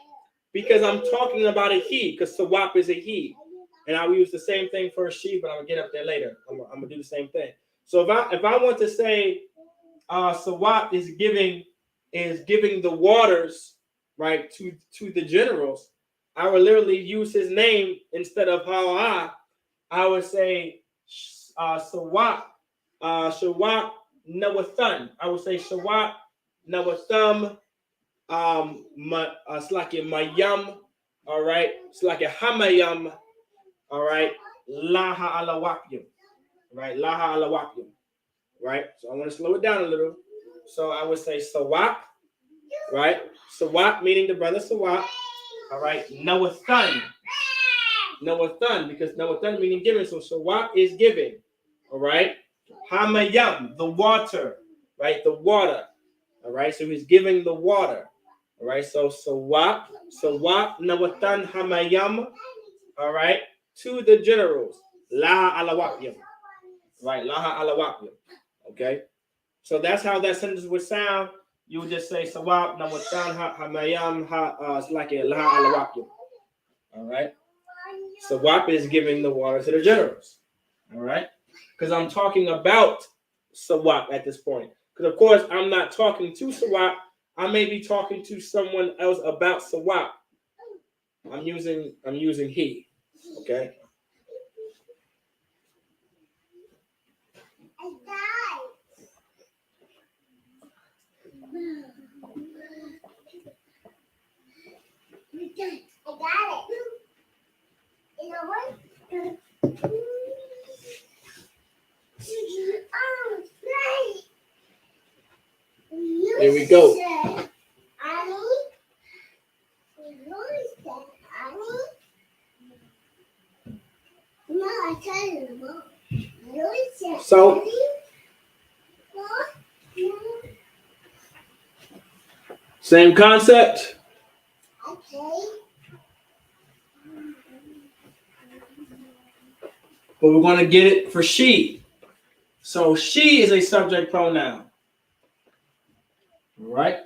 because I'm talking about a he, because Sawak is a he. And I will use the same thing for a she, but I'm gonna get up there later. I'm gonna do the same thing. So if I want to say Sawak is giving the waters, right, to the generals, I would literally use his name instead of Hawa. I would say Sawak Nawathan. I would say Sawak Nawatham it's like a Mayam, all right. It's like a Hamayam, all right. Laha Alawakyam, right. Laha Alawakyam, right. So I want to slow it down a little. So I would say Sawak, right. Sawak meaning the brother Sawak, all right. Nawathan, because Nawathan meaning giving. So Sawak is giving, all right. Hamayam, the water, right. The water, all right. So he's giving the water. All right, so Sawak, Nawatan Hamayam, all right, to the generals, La Alawakyam, right, Laha Alawakyam, okay. So that's how that sentence would sound. You would just say Sawak, Nawatan Hamayam, it's like a Laha Alawakyam, all right. Sawak is giving the water to the generals, all right, because I'm talking about Sawak at this point. Because of course I'm not talking to Sawak. I may be talking to someone else about Sawak. I'm using he. Okay. So same concept. But we're going to get it for she. So she is a subject pronoun. All right?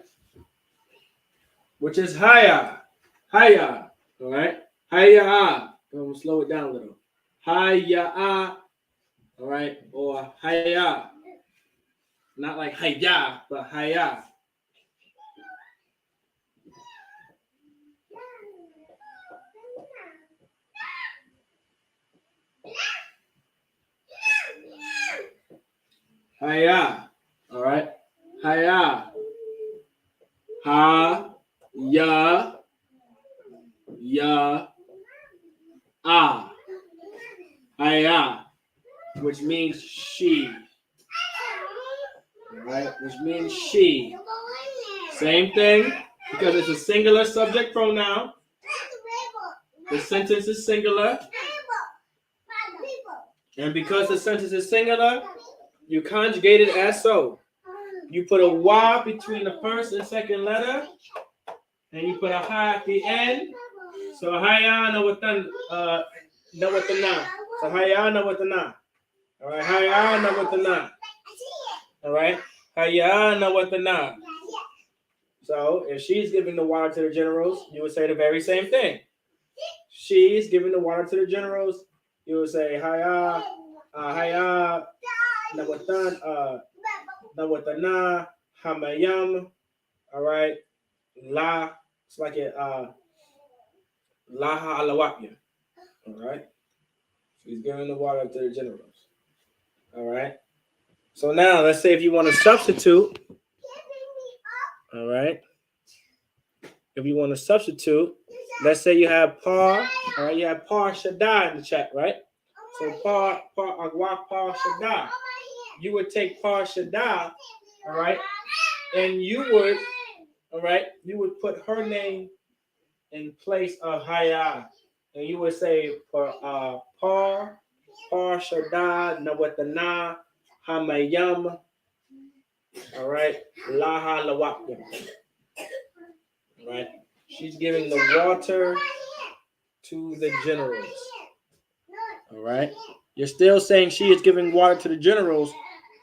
Which is haya. Haya. All right? Haya. I'm going to slow it down a little. Haya. All right? Or haya. Not like haya, but haya. Haya. All right? Haya. Ha. Ya. Ya. Ah. Haya. Which means she. All right? Which means she. Same thing, because it's a singular subject pronoun. The sentence is singular. And because the sentence is singular, you conjugate it as so. You put a wa between the first and second letter, and you put a ha at the end. So haya na watan na watana. So haya na watana. All right, haya na watana. All right, haya na watana. So if she's giving the water to the generals, you would say the very same thing. She's giving the water to the generals, you would say haya, haya, nawatana, hamayam. All right, la. It's like a laha alawapya. All right, she's giving the water to the generals. All right. So now let's say if you want to substitute. All right. If you want to substitute, let's say you have par, all right, you have par shada in the chat, right? So par agwa par shada. You would take par shada, all right, and you would, all right, you would put her name in place of haya, and you would say par shada nawatana hamayam, all right, laha lawakya. Right? She's giving the water to the generals. All right? You're still saying she is giving water to the generals,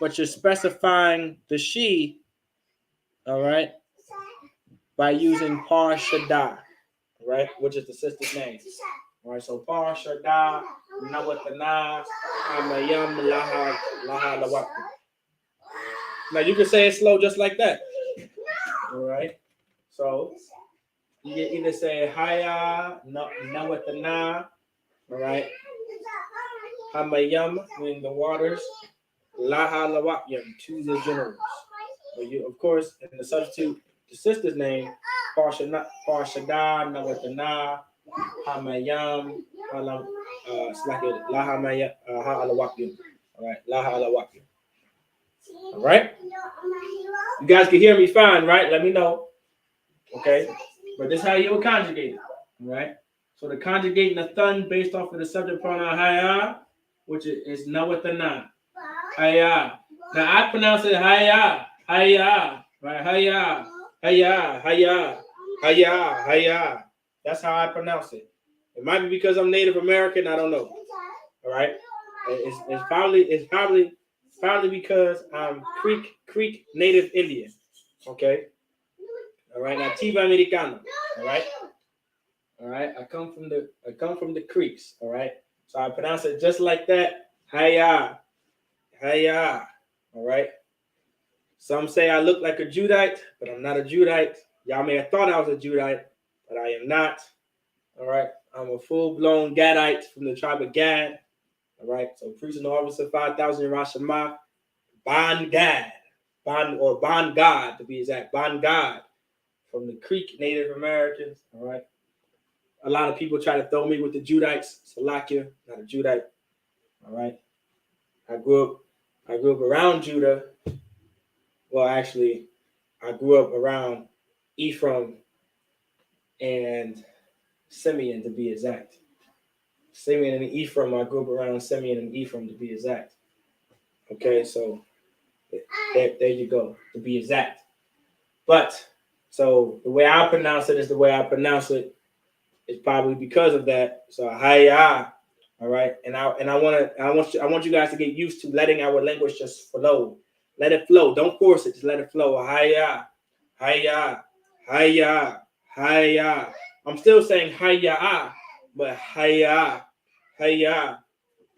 but you're specifying the she, all right, by using Par Shada, right, which is the sister's name. All right, so Par Shada, Nawatana, Amayam, Laha, Lawak. Now you can say it slow just like that. All right? So you can either say haya, nawatana, all right, hamayam, meaning the waters, laha lawakyam, to the generals. So you, of course, in the substitute, the sister's name, parshada, nawatana, hamayam, it's like laha maya, ha alawakyam, all right, laha alawakyam. All right, you guys can hear me fine, right? Let me know. Okay, but this is how you would conjugate it, right? So the conjugating the thun based off of the subject pronoun haya, which is nawatana, haya. Now I pronounce it haya, haya, right? Haya, haya, haya, haya, haya. That's how I pronounce it. It might be because I'm Native American. I don't know. All right, it's probably because I'm Creek Native Indian. Okay. All right, Nativa Americano. All right. All right. I come from the creeks. All right. So I pronounce it just like that. Haya. Haya. All right. Some say I look like a Judite, but I'm not a Judite. Y'all may have thought I was a Judite, but I am not. All right. I'm a full-blown Gadite from the tribe of Gad. All right. So priest and officer 5,000 in Rosh Hashanah. Bon Gad. Bon God to be exact. Bon God. From the Creek Native Americans, all right? A lot of people try to throw me with the Judites. Salakia, not a Judite, all right? I grew up around Judah. Well, actually, I grew up around Ephraim and Simeon, to be exact. Simeon and Ephraim, I grew up around Simeon and Ephraim, to be exact. Okay, so there you go, to be exact. But so the way I pronounce it is the way I pronounce it. It's probably because of that. So hiya. All right. And I want you guys to get used to letting our language just flow. Let it flow. Don't force it. Just let it flow. Hiya. Hiya. Hiya. Hiya. I'm still saying hiya, but hiya. Hiya.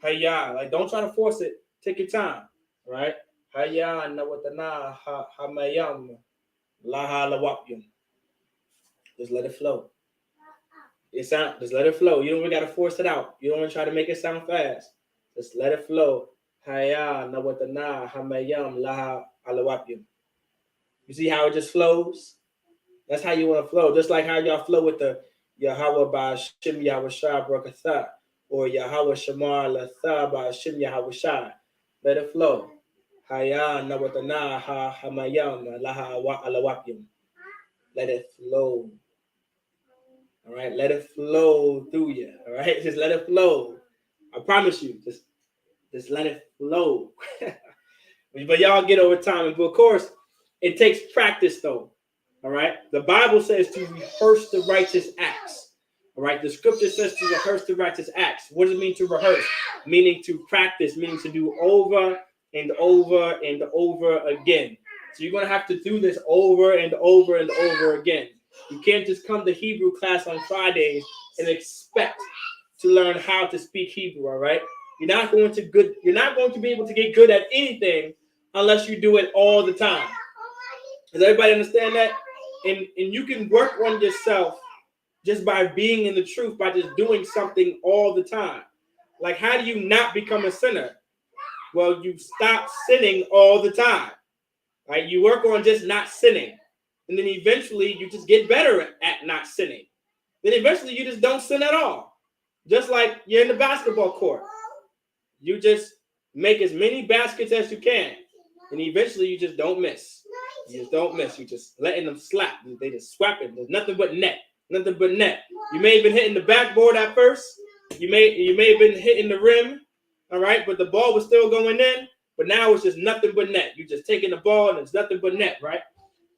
Hiya. Like, don't try to force it. Take your time. All right. Hiya nawatana hamayam laha lawapyum. Just let it flow. Just let it flow. You don't even got to force it out. You don't want to try to make it sound fast. Just let it flow. Haya nawatana hamayam laha alawapyum. You see how it just flows? That's how you want to flow. Just like how y'all flow with the Yahweh by Shim Yahweh Shah Brakatha or Yahweh Shamar Latha by Shim Yahweh Shah. Let it flow. Haya nawatana hamayam laha alawapyum. Let it flow. All right, let it flow through you. All right, just let it flow. I promise you, just let it flow. But y'all get over time. But of course, it takes practice, though. All right, the Bible says to rehearse the righteous acts. All right, the Scripture says to rehearse the righteous acts. What does it mean to rehearse? Meaning to practice, meaning to do over and over and over again. So you're gonna have to do this over and over and over again. You can't just come to Hebrew class on Fridays and expect to learn how to speak Hebrew, all right? You're not going to be able to get good at anything unless you do it all the time. Does everybody understand that? And you can work on yourself just by being in the truth, by just doing something all the time. Like, how do you not become a sinner? Well, you stop sinning all the time, right? You work on just not sinning. And then eventually you just get better at not sinning. Then eventually you just don't sin at all. Just like you're in the basketball court. You just make as many baskets as you can. And eventually you just don't miss. You just don't miss. You just letting them slap. They just swapping. There's nothing but net. Nothing but net. You may have been hitting the backboard at first. You may have been hitting the rim. All right. But the ball was still going in. But now it's just nothing but net. You're just taking the ball and it's nothing but net, right?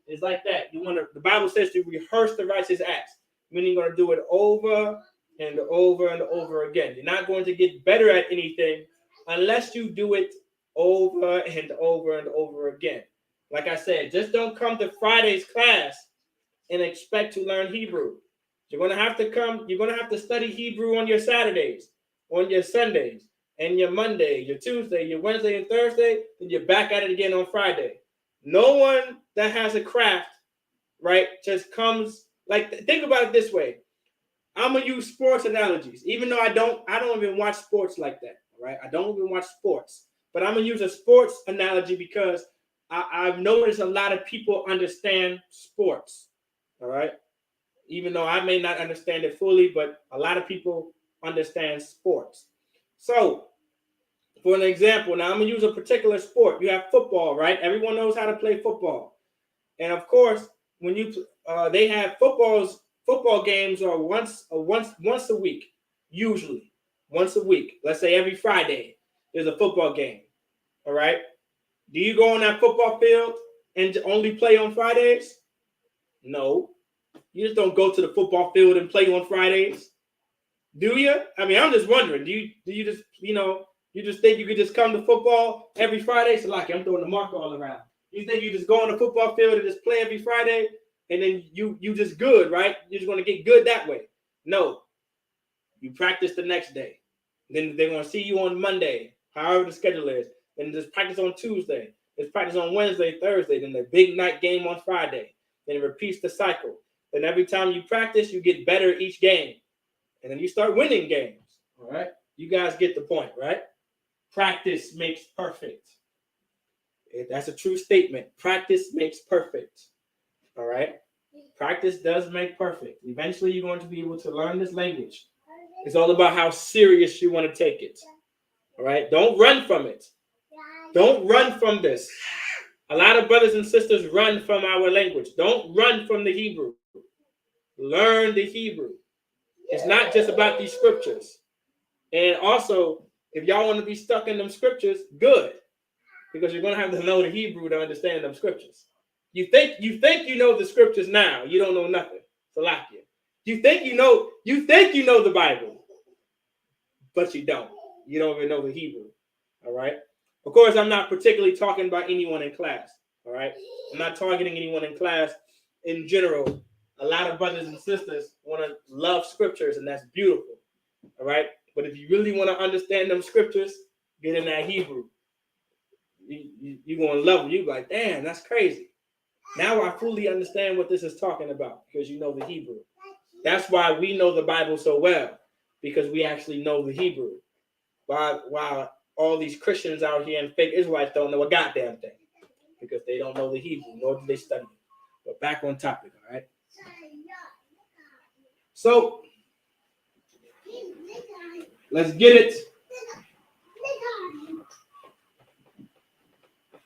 It's like that. The Bible says to rehearse the righteous acts, meaning you're going to do it over and over and over again. You're not going to get better at anything unless you do it over and over and over again. Like I said, just don't come to Friday's class and expect to learn Hebrew. You're going to have to come. You're going to have to study Hebrew on your Saturdays, on your Sundays, and your Monday, your Tuesday, your Wednesday, and Thursday. Then you're back at it again on Friday. No one that has a craft, right, just comes, like, think about it this way. I'm gonna use sports analogies, even though I don't even watch sports like that, right? I don't even watch sports, but I'm gonna use a sports analogy because I've noticed a lot of people understand sports, all right? Even though I may not understand it fully, but a lot of people understand sports. So, for an example, now I'm going to use a particular sport. You have football, right? Everyone knows how to play football. And of course, when they have football games are once a week, usually once a week. Let's say every Friday there's a football game. All right. Do you go on that football field and only play on Fridays? No. You just don't go to the football field and play on Fridays. Do you? I mean, I'm just wondering. Do you just, you just think you could just come to football every Friday? So, like, I'm throwing the marker all around. You think you just go on the football field and just play every Friday, and then you just good, right? You're just going to get good that way. No. You practice the next day. Then they're going to see you on Monday, however the schedule is. Then just practice on Tuesday. Just practice on Wednesday, Thursday. Then the big night game on Friday. Then it repeats the cycle. Then every time you practice, you get better each game. And then you start winning games. All right? You guys get the point, right? Practice makes perfect. That's a true statement. Practice makes perfect. All right? Practice does make perfect. Eventually, you're going to be able to learn this language. It's all about how serious you want to take it. All right? Don't run from it. Don't run from this. A lot of brothers and sisters run from our language. Don't run from the Hebrew. Learn the Hebrew. It's not just about these scriptures. And also, if y'all want to be stuck in them scriptures, good. because you're going to have to know the Hebrew to understand them scriptures. You think you know the scriptures now. You don't know nothing. Salakia. You think you know the Bible, but you don't. You don't even know the Hebrew. All right. Of course, I'm not particularly talking about anyone in class. All right. I'm not targeting anyone in class. In general, a lot of brothers and sisters want to love scriptures, and that's beautiful. All right. But if you really want to understand them scriptures, get in that Hebrew. You're going to love them. You're like, damn, that's crazy. Now I fully understand what this is talking about because you know the Hebrew. That's why we know the Bible so well, because we actually know the Hebrew. While all these Christians out here and fake Israelites don't know a goddamn thing because they don't know the Hebrew, nor do they study it. But back on topic, all right? So, let's get it.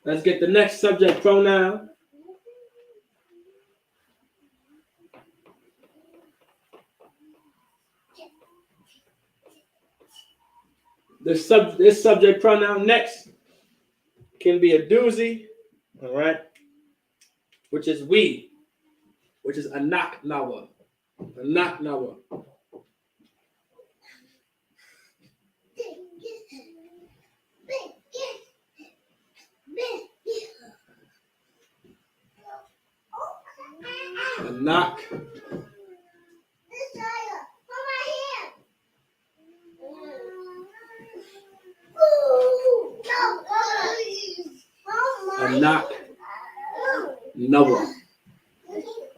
Let's get the next subject pronoun. This subject pronoun next can be a doozy, all right, which is we, which is anak nawa. Anak nawa. Anak. Anak Noah.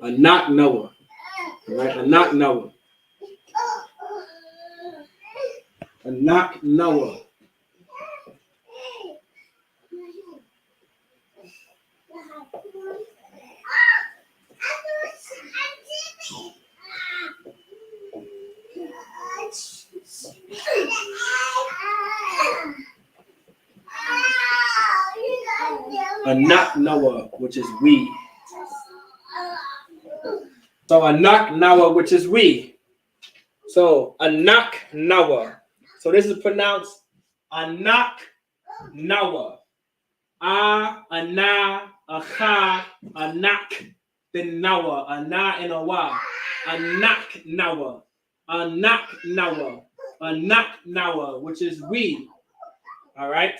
Anak Noah. Right? Anak Noah. Anak Noah. Anak Noah, which is we. So Anak Noah, which is we. So Anak Noah. So this is pronounced Anak Noah. Ana, Acha, Anak, then Noah. Ana and a Wa. Anak Noah. Anak Noah. Anak Noah, which is we. All right?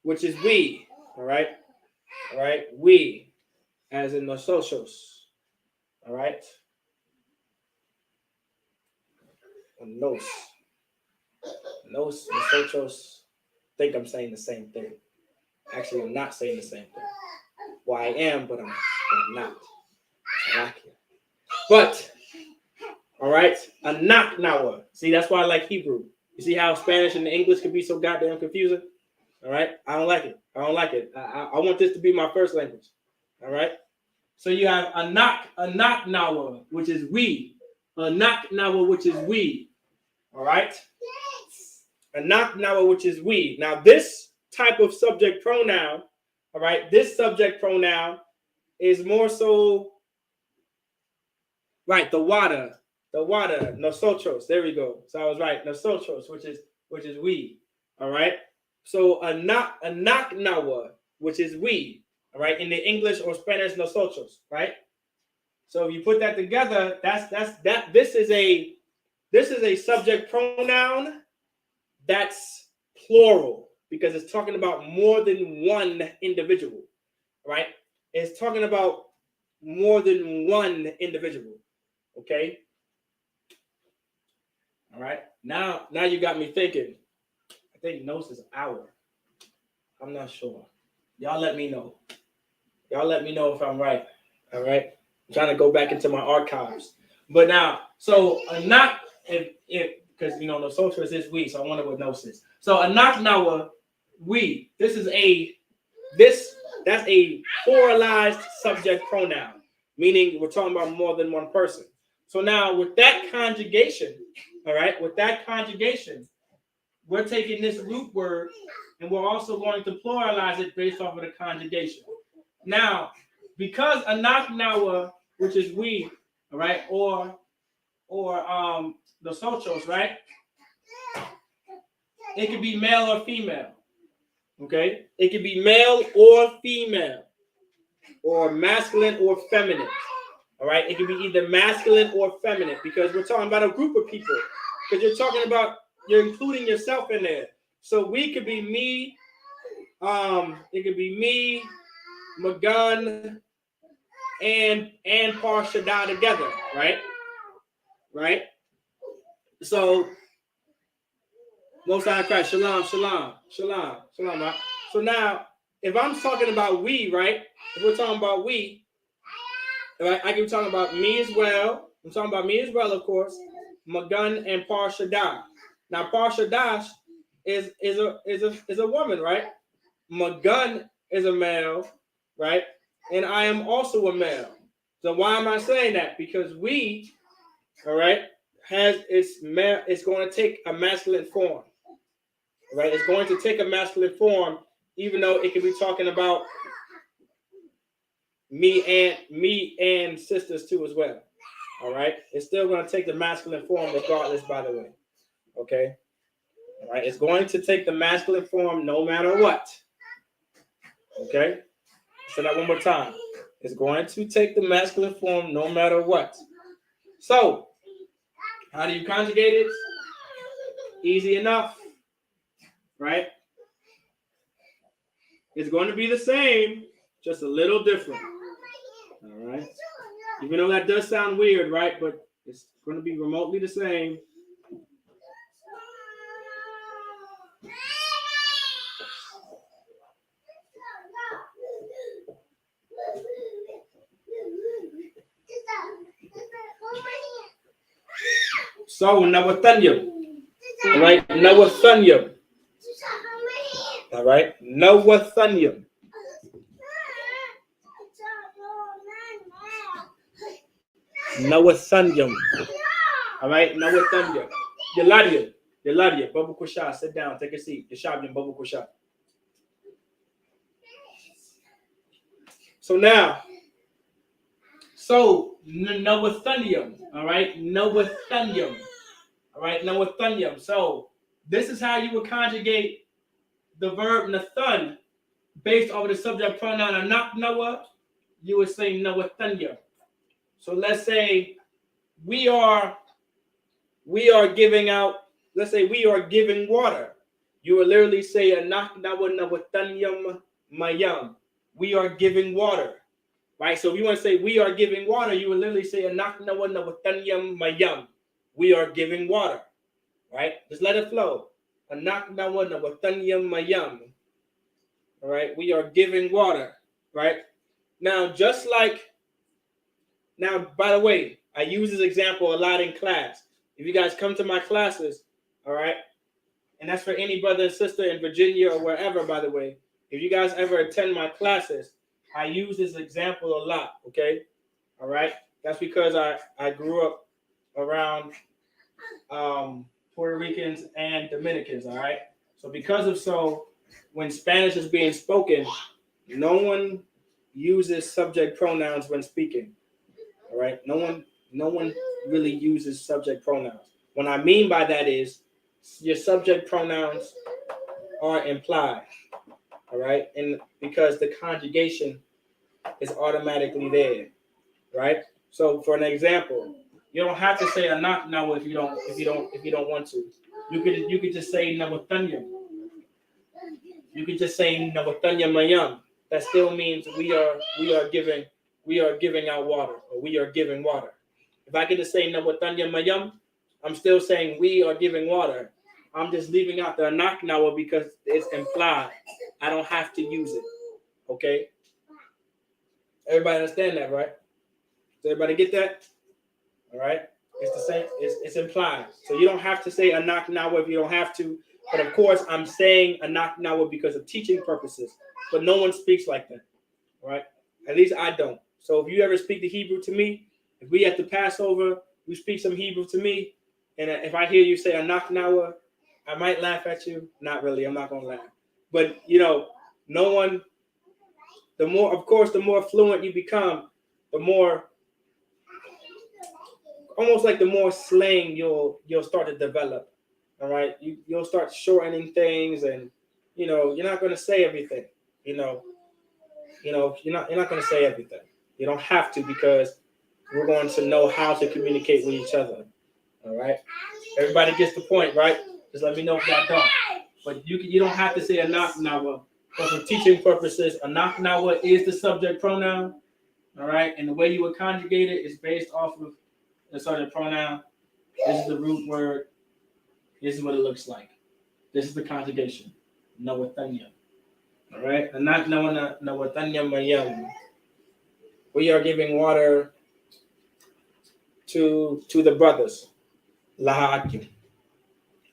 Which is we. All right? All right? We, as in nosotros. All right? Nos. Nos, nosotros. I think I'm saying the same thing. Actually, I'm not saying the same thing. Well, I am, but I'm not. But, all right, anak nawa. See, that's why I like Hebrew. You see how Spanish and English can be so goddamn confusing? All right, I don't like it. I don't like it. I want this to be my first language. All right. So you have anak nawa, which is we. Anak nawa, which is we. All right. Anak nawa, which is we. Now this type of subject pronoun, all right, this subject pronoun is more so, right, the water, nosotros, there we go. So I was right, nosotros, which is we, all right? So anak nawa, which is we, all right, in the English or Spanish, nosotros, right? So if you put that together, this is a subject pronoun that's plural, because it's talking about more than one individual, right? It's talking about more than one individual, okay? All right, now you got me thinking. I think nos is an hour. I'm not sure. Y'all let me know. Y'all let me know if I'm right, all right? I'm trying to go back into my archives. But now, so not if because you know nosotros is we, so I wonder what nos is. So anak nawa, we. That's a pluralized subject pronoun, meaning we're talking about more than one person. So now with that conjugation, all right, we're taking this root word and we're also going to pluralize it based off of the conjugation. Now, because anak nawa, which is we, all right, or nosotros, right? It could be male or female. Okay? It can be male or female, or masculine or feminine. All right? It can be either masculine or feminine, because we're talking about a group of people. Because you're including yourself in there. So we could be me, it could be me, Magun, and Par Shaddai together, right? Right? So Most High Christ, shalom, shalom, shalom, shalom. Right? So now, if I'm talking about we, right? If we're talking about we, right? I can be talking about me as well. I'm talking about me as well, of course. Magun and Par Shaddai. Now, Par Shaddai is a woman, right? Magun is a male, right? And I am also a male. So why am I saying that? Because we, all right, it's going to take a masculine form, right? It's going to take a masculine form, even though it can be talking about me and sisters too as well. All right, it's still going to take the masculine form regardless. By the way, okay, all right, it's going to take the masculine form no matter what. Okay, say that one more time. It's going to take the masculine form no matter what. So, how do you conjugate it? Easy enough, right? It's going to be the same, just a little different. All right. Even though that does sound weird, right? But it's going to be remotely the same. So, Nawathanyam. All right. Nawathanyam. All right. Nawathanyam. Nawathanyam. All right. Nawathanyam. Yaladia. Babu Kusha. Sit down. Take a seat. Yashabian Babu Kusha. So now, Nawathanyam. All right. Nawathanyam. All right. Nawathanyam. So this is how you would conjugate the verb Nathan based off of the subject pronoun anak Noah. You would say Nawathanyam. So let's say we are giving out. Let's say we are giving water. You would literally say anak Nawa Nawathanyam mayam. We are giving water. Right? So if you want to say we are giving water, you would literally say anak Nawa Nawathanyam mayam. We are giving water. Right? Just let it flow. Anak Nawa Nawathanyam mayam. All right, we are giving water. Right? Now, by the way, I use this example a lot in class. If you guys come to my classes, all right, and that's for any brother and sister in Virginia or wherever, by the way, if you guys ever attend my classes, I use this example a lot, okay? All right? That's because I grew up around Puerto Ricans and Dominicans, all right? So when Spanish is being spoken, no one uses subject pronouns when speaking. All right. No one really uses subject pronouns. What I mean by that is your subject pronouns are implied. All right. And because the conjugation is automatically there. Right. So for an example, you don't have to say anak now if you don't want to. You could just say Nawathanyam. You could just say Nawathanyam mayam. That still means we are giving out water, or we are giving water. If I get to say Nawathanyam mayam, I'm still saying we are giving water. I'm just leaving out the anak nawa because it's implied. I don't have to use it. Okay? Everybody understand that, right? Does everybody get that? All right? It's the same. It's implied. So you don't have to say anak nawa if you don't have to. But of course, I'm saying anak nawa because of teaching purposes. But no one speaks like that. Right? At least I don't. So if you ever speak the Hebrew to me, if we at the Passover, you speak some Hebrew to me, and if I hear you say anak nawa, I might laugh at you. Not really. I'm not gonna laugh. But no one. The more fluent you become, the more, almost like the more slang you'll start to develop. All right, you'll start shortening things, and you're not going to say everything. You're not going to say everything. You don't have to, because we're going to know how to communicate with each other. All right. Everybody gets the point, right? Just let me know if y'all don't. But you don't have to say a knock nawa. But for teaching purposes, a knock nawa is the subject pronoun. All right. And the way you would conjugate it is based off of the subject pronoun. This is the root word. This is what it looks like. This is the conjugation. Nawatanya. All right. A knock nawa nawatanya mayam. We are giving water to the brothers. Laha akim.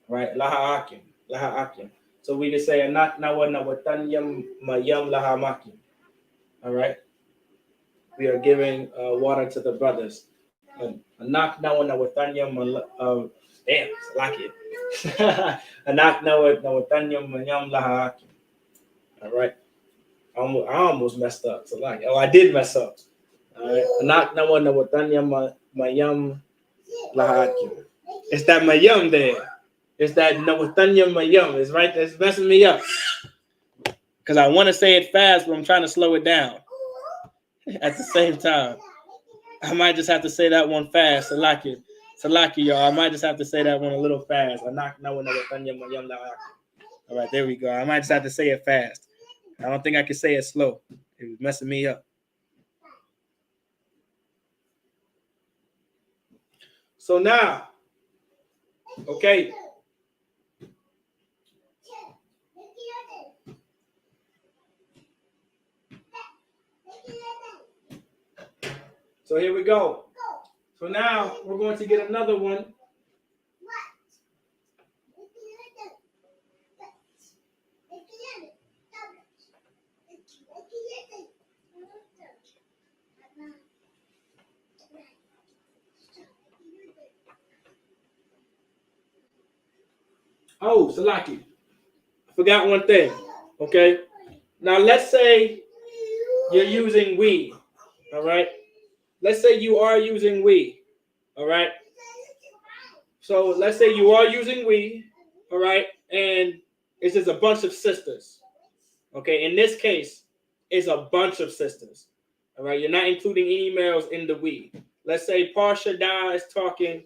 Right? Laha akim. Laha akim. So we can say anak nawa nawatanyam mayam laha makim. All right? We are giving water to the brothers. Anak nawa nawatanyam damn, I like it. Anak nawa nawatanyam mayam laha akim. All right? I almost messed up. So I did mess up. All right. Anak nawa nawatanyam mayam laha akim. It's that mayam there. It's that nawatanya mayam. It's right. That's messing me up. Because I want to say it fast, but I'm trying to slow it down at the same time. I might just have to say that one fast. Salaki, y'all. I might just have to say that one a little fast. All right, there we go. I might just have to say it fast. I don't think I can say it slow. It was messing me up. So now, okay. So here we go. So now we're going to get another one. Oh, Salaki. I forgot one thing. Okay. Now let's say you're using we. All right. Let's say you are using we. All right. So let's say you are using we. All right. And it's just a bunch of sisters. Okay. In this case, it's a bunch of sisters. All right. You're not including any males in the we. Let's say Parsha Da is talking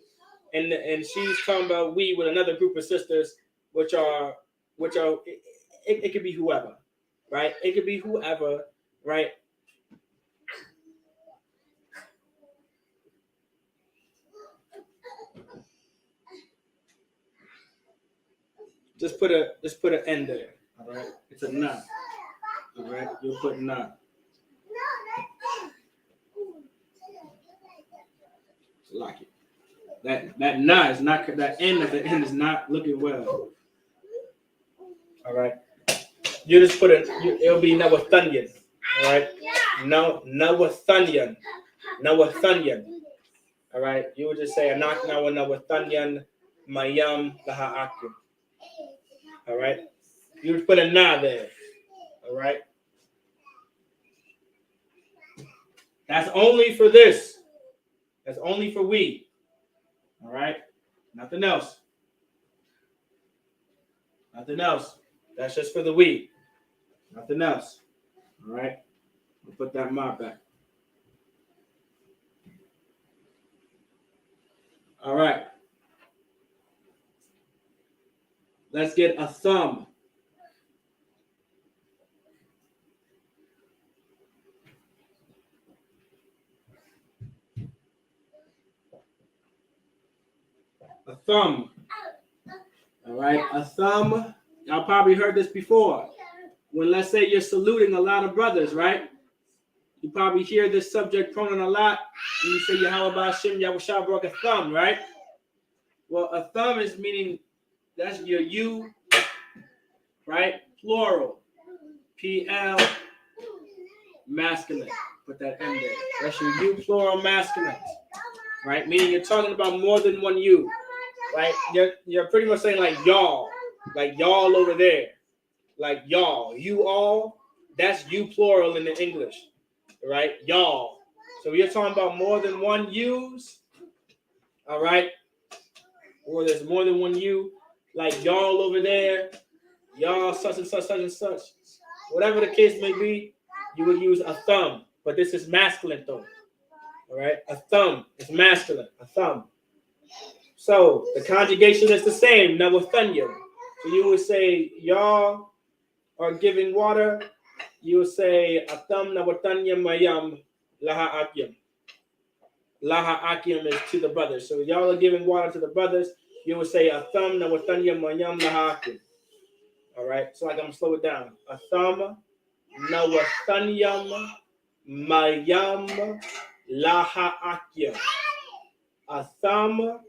and she's talking about we with another group of sisters, which are it could be whoever, right? It could be whoever, right? Just put an end there. All right. It's a na. All right. You'll put na. Like it. That na is not, that end at the end is not looking well. All right. You just put it. It'll be Nawathanian. All right. No, Nawathanian. Nawathanian. All right. You would just say anak Nawathanian mayam laha akim. All right. You would put a na there. All right. That's only for this. That's only for we. All right. Nothing else. Nothing else. That's just for the we. Nothing else. All right. We'll put that ma back. All right. Let's get a thumb. A thumb. All right. A thumb. Y'all probably heard this before. When, let's say, you're saluting a lot of brothers, right? You probably hear this subject pronoun a lot. And you say Yahweh Ba'ashem Yahushua broke a thumb, right? Well, a thumb is meaning that's your you, right? Plural. PL masculine. Put that in there. That's your you plural masculine. Right? Meaning you're talking about more than one you. Right? You're pretty much saying like y'all over there. Like y'all. You all, that's you plural in the English. Right? Y'all. So you're talking about more than one yous. All right? Or there's more than one you. Like y'all over there. y'all such and such, such and such. Whatever the case may be, you would use a thumb. But this is masculine though. All right? A thumb is masculine. A thumb. So the conjugation is the same. Nawathanyam. So you would say, y'all are giving water. You would say, atam nawathanyam mayam laha akyam. Laha akyam is to the brothers. So y'all are giving water to the brothers. You would say, atam nawathanyam mayam laha akyam. All right? So I'm going to slow it down. Atam nawathanyam mayam laha akyam. Atham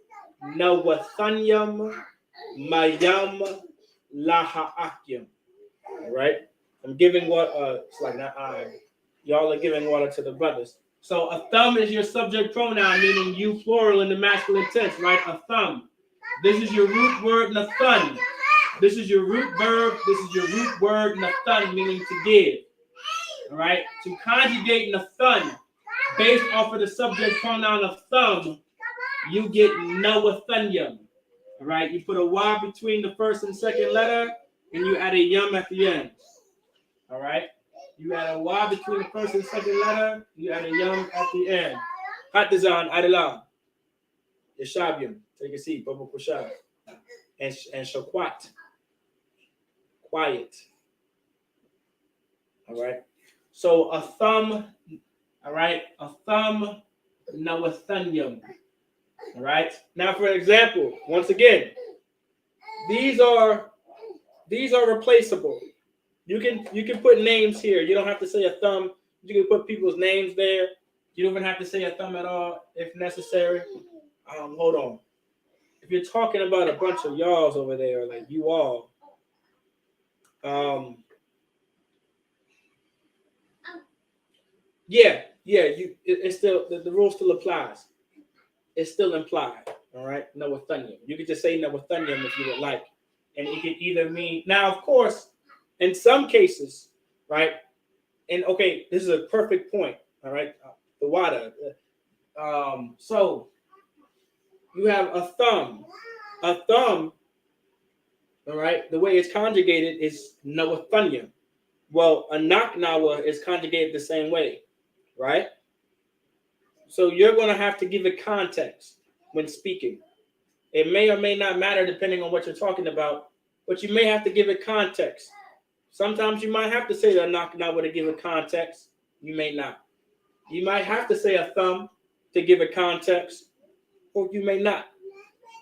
nawathanyam mayam laha akyam. All right, I'm giving water. It's like not I. Y'all are giving water to the brothers. So a thumb is your subject pronoun, meaning you plural in the masculine tense, right? A thumb. This is your root word nathun. This is your root verb. This is your root word nathun, meaning to give. All right. To conjugate nathun based off of the subject pronoun of thumb, you get nawathanyam. All right. You put a y between the first and second letter, and you add a yum at the end. All right. You add a y between the first and second letter. You add a yum at the end. Hatizan Adila. Yeshabium. Take a seat. Baba Kushab. And Shakwat. Quiet. All right. So a thumb. All right. A thumb. Nawathanyam. All right. Now, for example, once again, these are replaceable. You can put names here. You don't have to say a thumb. You can put people's names there. You don't even have to say a thumb at all if necessary. Hold on. If you're talking about a bunch of y'alls over there, like you all, it's still the rule still applies. It's still implied. All right, Nawathanyam. You could just say Nawathanyam if you would like, and it could either mean now, of course, in some cases, right? And okay, this is a perfect point. All right, the water. So you have a thumb. A thumb. All right. The way it's conjugated is Nawathanyam. Well, a naknawa is conjugated the same way, right? So you're going to have to give it context when speaking. It may or may not matter depending on what you're talking about, but you may have to give it context. Sometimes you might have to say the naknawa to give it context. You may not. You might have to say a thumb to give it context, or you may not.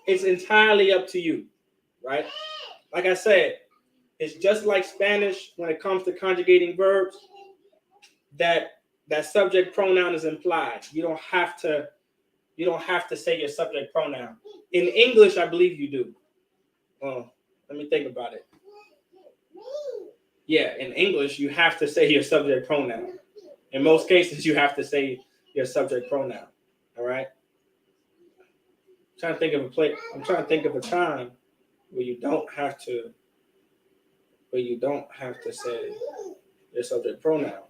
It's entirely up to you, right? Like I said, it's just like Spanish when it comes to conjugating verbs, that subject pronoun is implied. You don't have to say your subject pronoun. In English, I believe you do. Let me think about it. Yeah, in English, you have to say your subject pronoun. In most cases, you have to say your subject pronoun. All right. I'm trying to think of a time where you don't have to say your subject pronoun.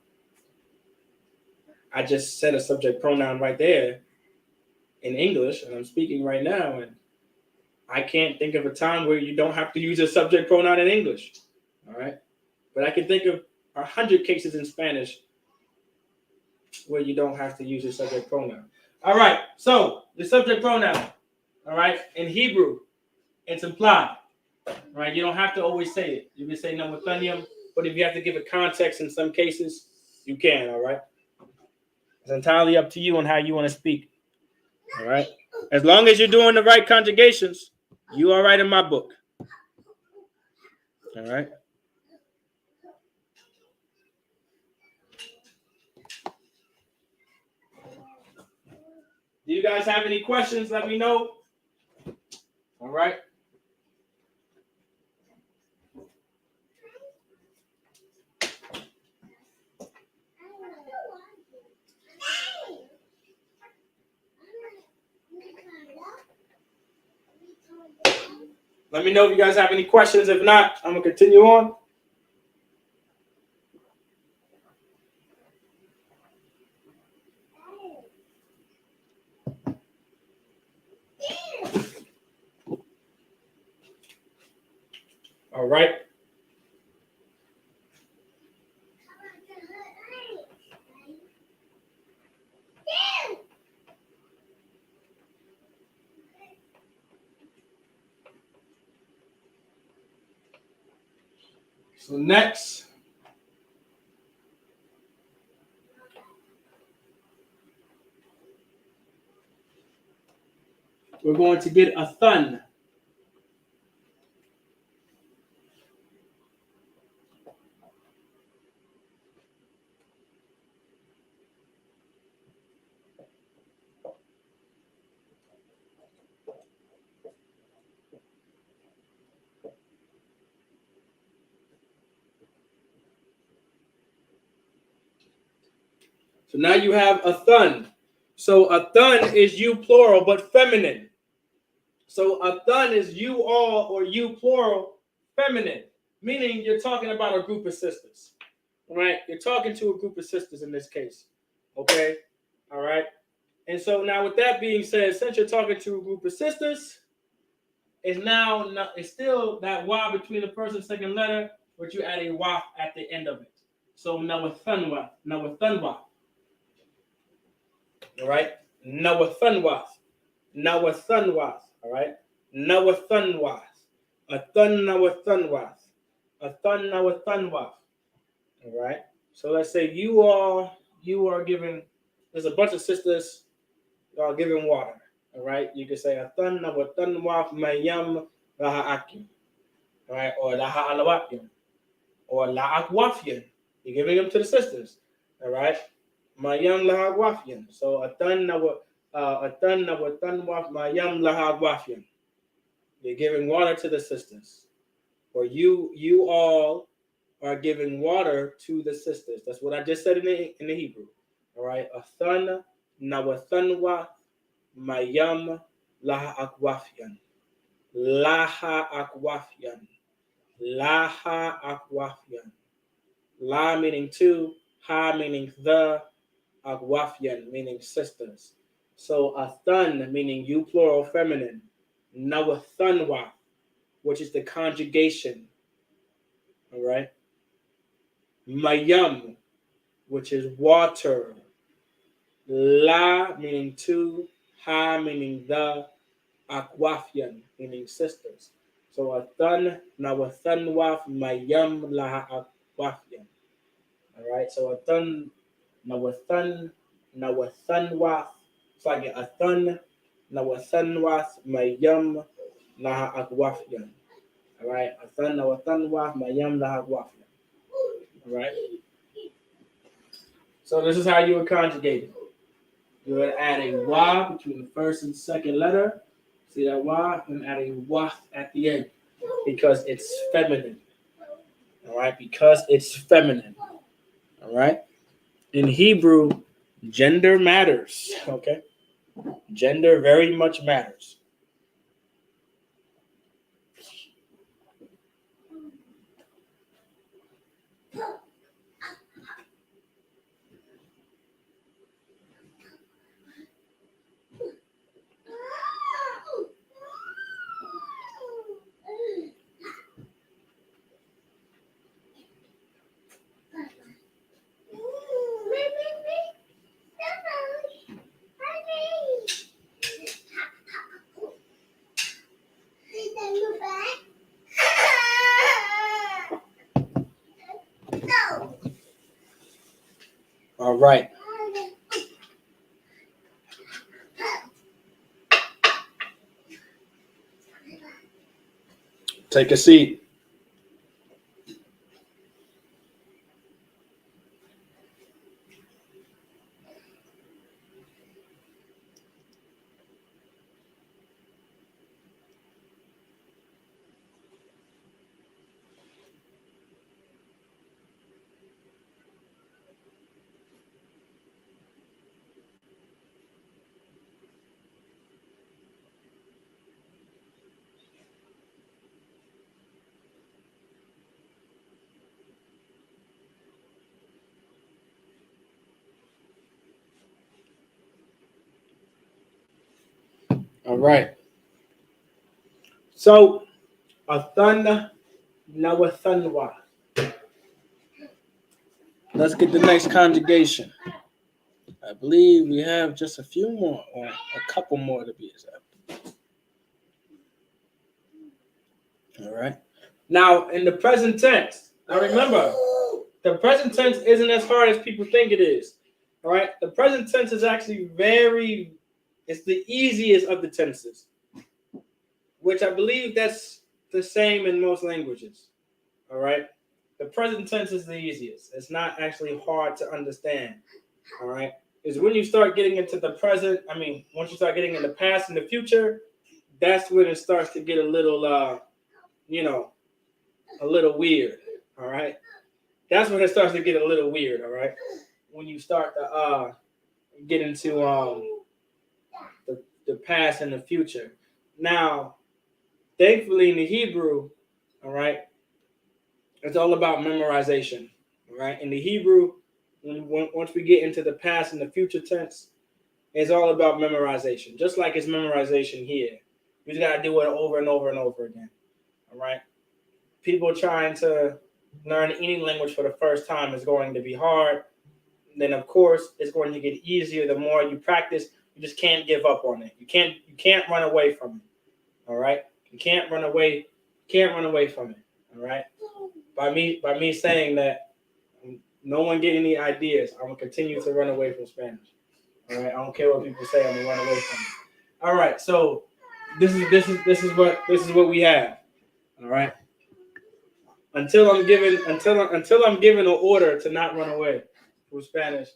I just said a subject pronoun right there in English, and I'm speaking right now, and I can't think of a time where you don't have to use a subject pronoun in English. All right. But I can think of 100 cases in Spanish where you don't have to use your subject pronoun. All right. So the subject pronoun, all right, in Hebrew, it's implied. Right? You don't have to always say it. You can say Nawathanyam, but if you have to give it context in some cases, you can. All right. It's entirely up to you on how you want to speak. All right. As long as you're doing the right conjugations, you all right in my book. All right. Do you guys have any questions? Let me know. All right. Let me know if you guys have any questions. If not, I'm going to continue on. All right. So next, we're going to get a thun. So now you have a thun. So a thun is you plural but feminine. So a thun is you all or you plural feminine, meaning you're talking about a group of sisters, right? You're talking to a group of sisters in this case, okay? All right. And so now with that being said, since you're talking to a group of sisters, it's still that Y between the first and second letter, but you add a Y at the end of it. So now with thunwa, all right? Nawathunwath. Nawathunwath. All right? Nawathunwath. A thun nawathunwath. A thun nawathunwath. All right? So let's say you are giving, there's a bunch of sisters giving water. All right? You can say a thun nawathunwath mayam laha'akim. All right? Or laha'alawakim. Or la'akwafyan. You're giving them to the sisters. All right? Mayam lahagwafian. So a thun waf mayam lahagwafian. You're giving water to the sisters. Or you all are giving water to the sisters. That's what I just said in the Hebrew. All right. A thun nawathanwa mayam lahagwafian. Lahagwafian. Lahagwafian. La meaning two, ha meaning the, agwafian meaning sisters. So a thun meaning you plural feminine. Nawathunwa, which is the conjugation. All right. Mayam, which is water. La meaning two, ha meaning the, agwafian meaning sisters. So a thun nawathunwa mayam laha agwafian. All right. So a thun nawathanwath. So I get a thun nawathanwath mayam laha agwafian. All right. A thun nawathanwath mayam laha agwafian. All right. So this is how you would conjugate it. You would add a wa between the first and second letter. See that wa, and add a wa at the end because it's feminine. All right. Because it's feminine. All right. In Hebrew, gender matters. Okay. Gender very much matters. All right. Take a seat. All right. So, a thun nawathunwa. Let's get the next conjugation. I believe we have just a few more, or a couple more to be exact. All right. Now, in the present tense, Now remember, the present tense isn't as hard as people think it is. All right, the present tense is actually it's the easiest of the tenses, which I believe that's the same in most languages. All right, the present tense is the easiest. It's not actually hard to understand. All right, is when you start getting into the present. I mean, once you start getting in the past and the future, that's when it starts to get a little, a little weird. All right, that's when it starts to get a little weird. All right, when you start to get into the past and the future. Now, thankfully, in the Hebrew, all right, it's all about memorization. All right, in the Hebrew, once we get into the past and the future tense, it's all about memorization. Just like it's memorization here, we just gotta do it over and over and over again. All right, people trying to learn any language for the first time is going to be hard. Then of course it's going to get easier the more you practice. You just can't give up on it. You can't run away from it. All right, you can't run away from it. All right, by me saying that, no one get any ideas, I'm gonna continue to run away from Spanish. All right, I don't care what people say, I'm gonna run away from it. All right, so this is what we have. All right, until I'm given an order to not run away from Spanish,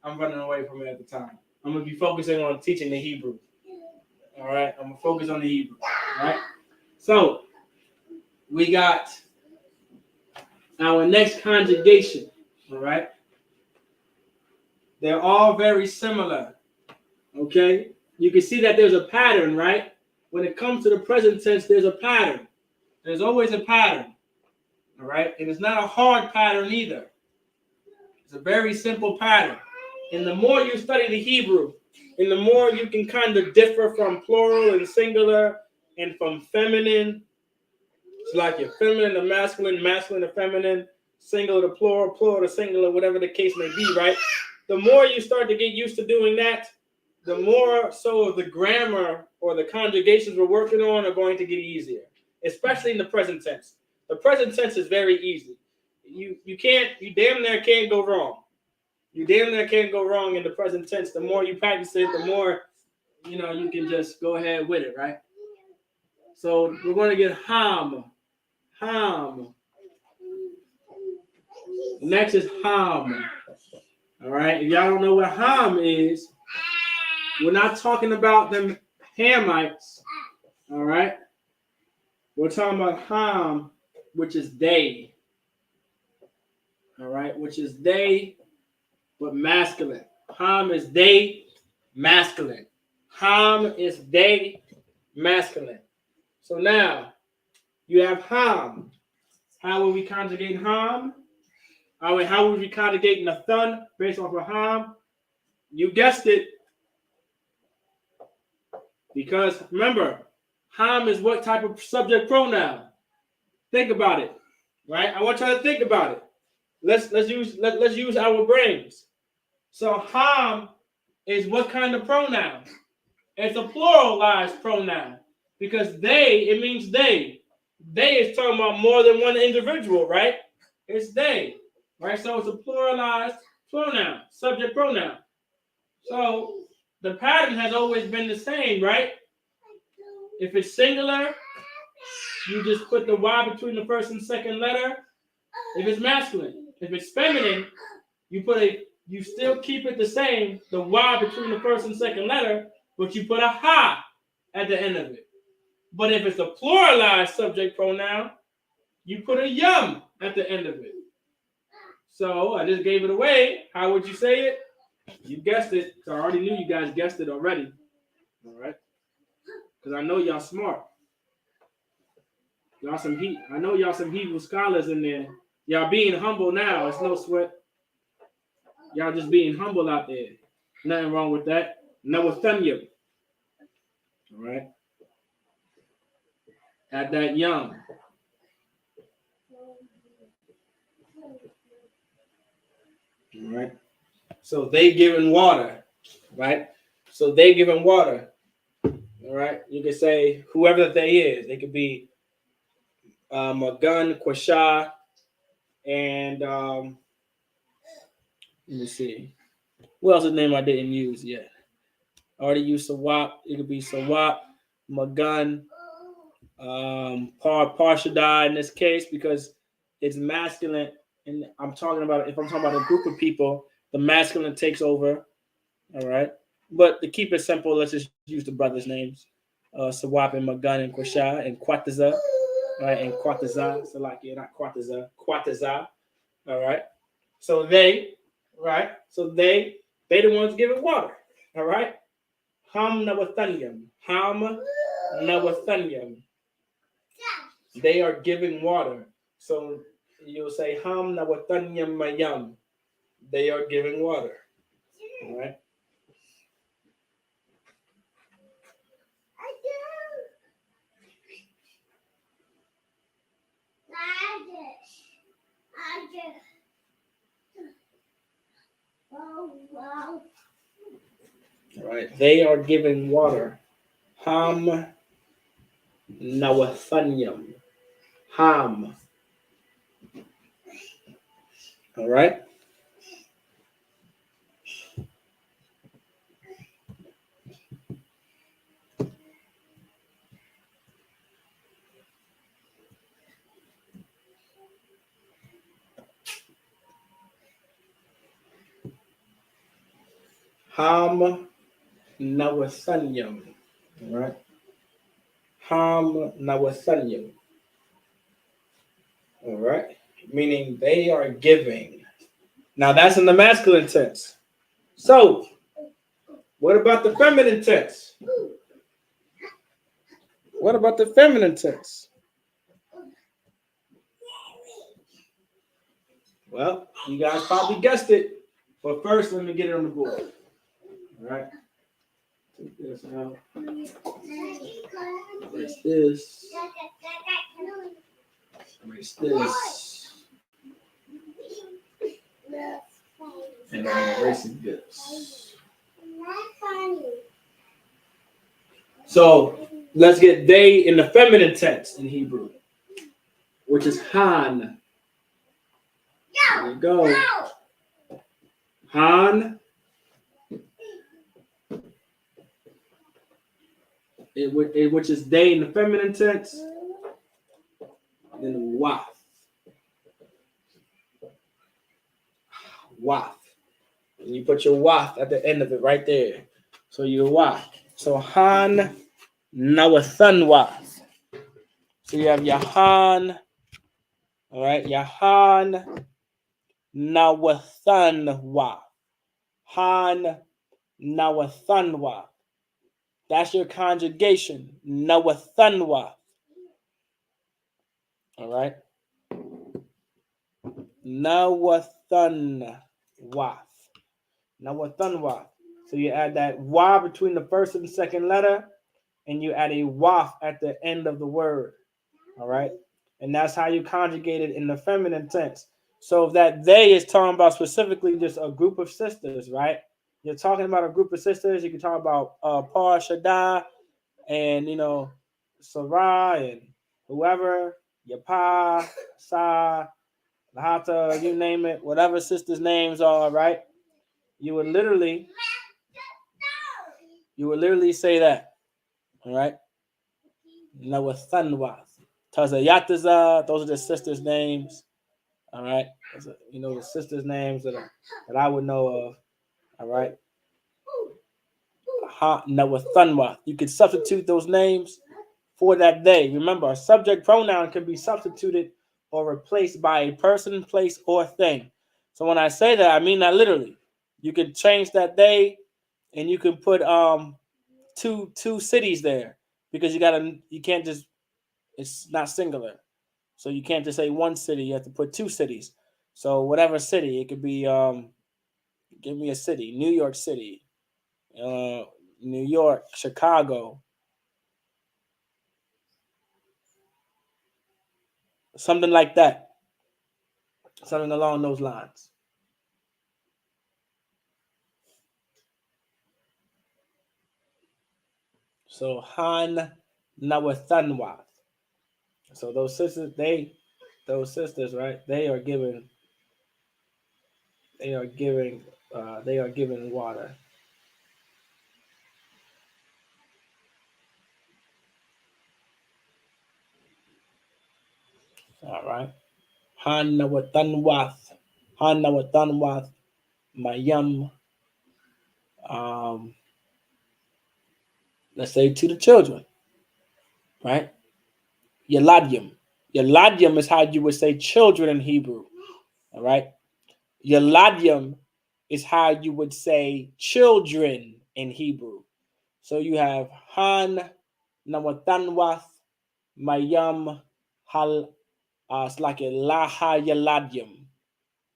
I'm running away from it at the time. I'm gonna be focusing on teaching the Hebrew. All right, I'm gonna focus on the Hebrew. All right, so we got our next conjugation. All right, they're all very similar. Okay, you can see that there's a pattern, right? When it comes to the present tense, there's a pattern. There's always a pattern. All right, and it's not a hard pattern either. It's a very simple pattern. And the more you study the Hebrew, and the more you can kind of differ from plural and singular and from feminine. It's like your feminine to masculine, masculine to feminine, singular to plural, plural to singular, whatever the case may be, right? The more you start to get used to doing that, the more so the grammar or the conjugations we're working on are going to get easier, especially in the present tense. The present tense is very easy. You damn near can't go wrong. You damn near can't go wrong in the present tense. The more you practice it, the more, you can just go ahead with it, right? So we're going to get ham. Next is ham. All right. If y'all don't know what ham is, we're not talking about them Hamites. All right. We're talking about ham, which is they. All right. Which is they, but masculine. Ham is they, masculine. Ham is they, masculine. So now you have ham. How will we conjugate ham? How would we conjugate Nathan based off of ham? You guessed it. Because remember, ham is what type of subject pronoun? Think about it, right? I want you to think about it. Let's use our brains. So ham is what kind of pronoun? It's a pluralized pronoun because it means they. They is talking about more than one individual, right? It's they, right? So it's a pluralized pronoun, subject pronoun. So the pattern has always been the same, right? If it's singular, you just put the Y between the first and second letter. If it's masculine, if it's feminine, you still keep it the same, the Y between the first and second letter, but you put a ha at the end of it. But if it's a pluralized subject pronoun, you put a yum at the end of it. So I just gave it away. How would you say it? You guessed it. So I already knew you guys guessed it already. All right. Because I know y'all smart. I know y'all some Hebrew scholars in there. Y'all being humble now. It's no sweat. Y'all just being humble out there. Nothing wrong with that. No offense. All right. At that young. All right. So they giving water. Right. So they giving water. All right. You can say whoever they is. They could be Magun, Quasha, And let me see. What else is the name I didn't use yet? I already used Sawap. It could be Sawap, Magun, Parshadai in this case because it's masculine. And if I'm talking about a group of people, the masculine takes over. All right. But to keep it simple, let's just use the brothers' names. Sawap and Magun and Quasha and Quataza. Right, and Quataza. So like not Quataza, Quataza. All right. So they, right? So they the ones giving water. All right. Ham Nawathanium. Ham Nawathanium. They are giving water. So you'll say Ham Nawathanium Mayam. They are giving water. All right. All right. They are giving water. Ham Nawathanium. Ham. All right. Ham Nawathanium. All right. Ham Nawathanium. All right. Meaning they are giving. Now that's in the masculine tense. So, what about the feminine tense? What about the feminine tense? Well, you guys probably guessed it. But first, let me get it on the board. All right. Take this out. Erase this. Erase this. And I'm erasing this. So let's get they in the feminine tense in Hebrew, which is Han. There you go. Han. Which is they in the feminine tense. And then Waf. Waf. And you put your Waf at the end of it right there. So you're Waf. So Han Nawathan Waf. So you have Yahan. All right. Yahan Nawathan Waf. Han Nawathan Waf. That's your conjugation. Nawathan Waf. All right. Nawathan Waf. Nawathan Waf. So you add that wa between the first and second letter, and you add a waf at the end of the word. All right. And that's how you conjugate it in the feminine tense. So if that they is talking about specifically just a group of sisters, right? You're talking about a group of sisters. You can talk about Par Shaddai and, Sarah and whoever, Yapa, Sa, Lahata, you name it, whatever sisters' names are, right? You would literally say that, all right? Nawathanwa, Tazayataza, those are the sisters' names, all right? The sisters' names that I would know of, all right? Nawathanwa. You can substitute those names for that they. Remember, a subject pronoun can be substituted or replaced by a person, place, or thing. So when I say that, I mean that literally. You can change that they, and you can put two cities there because you can't just, it's not singular. So you can't just say one city, you have to put two cities. So whatever city, it could be give me a city, New York City, New York, Chicago, something like that. Something along those lines. So Han Nawathanwath. So those sisters, they those sisters, right? They are giving water. All right. Hanna watanwath mayam. Let's say to the children, right? Yaladyum. Yaladyum is how you would say children in Hebrew. All right. Yaladyum is how you would say children in Hebrew. So you have Han Nawatanwath Mayam Hal it's like a Laha Yaladyum.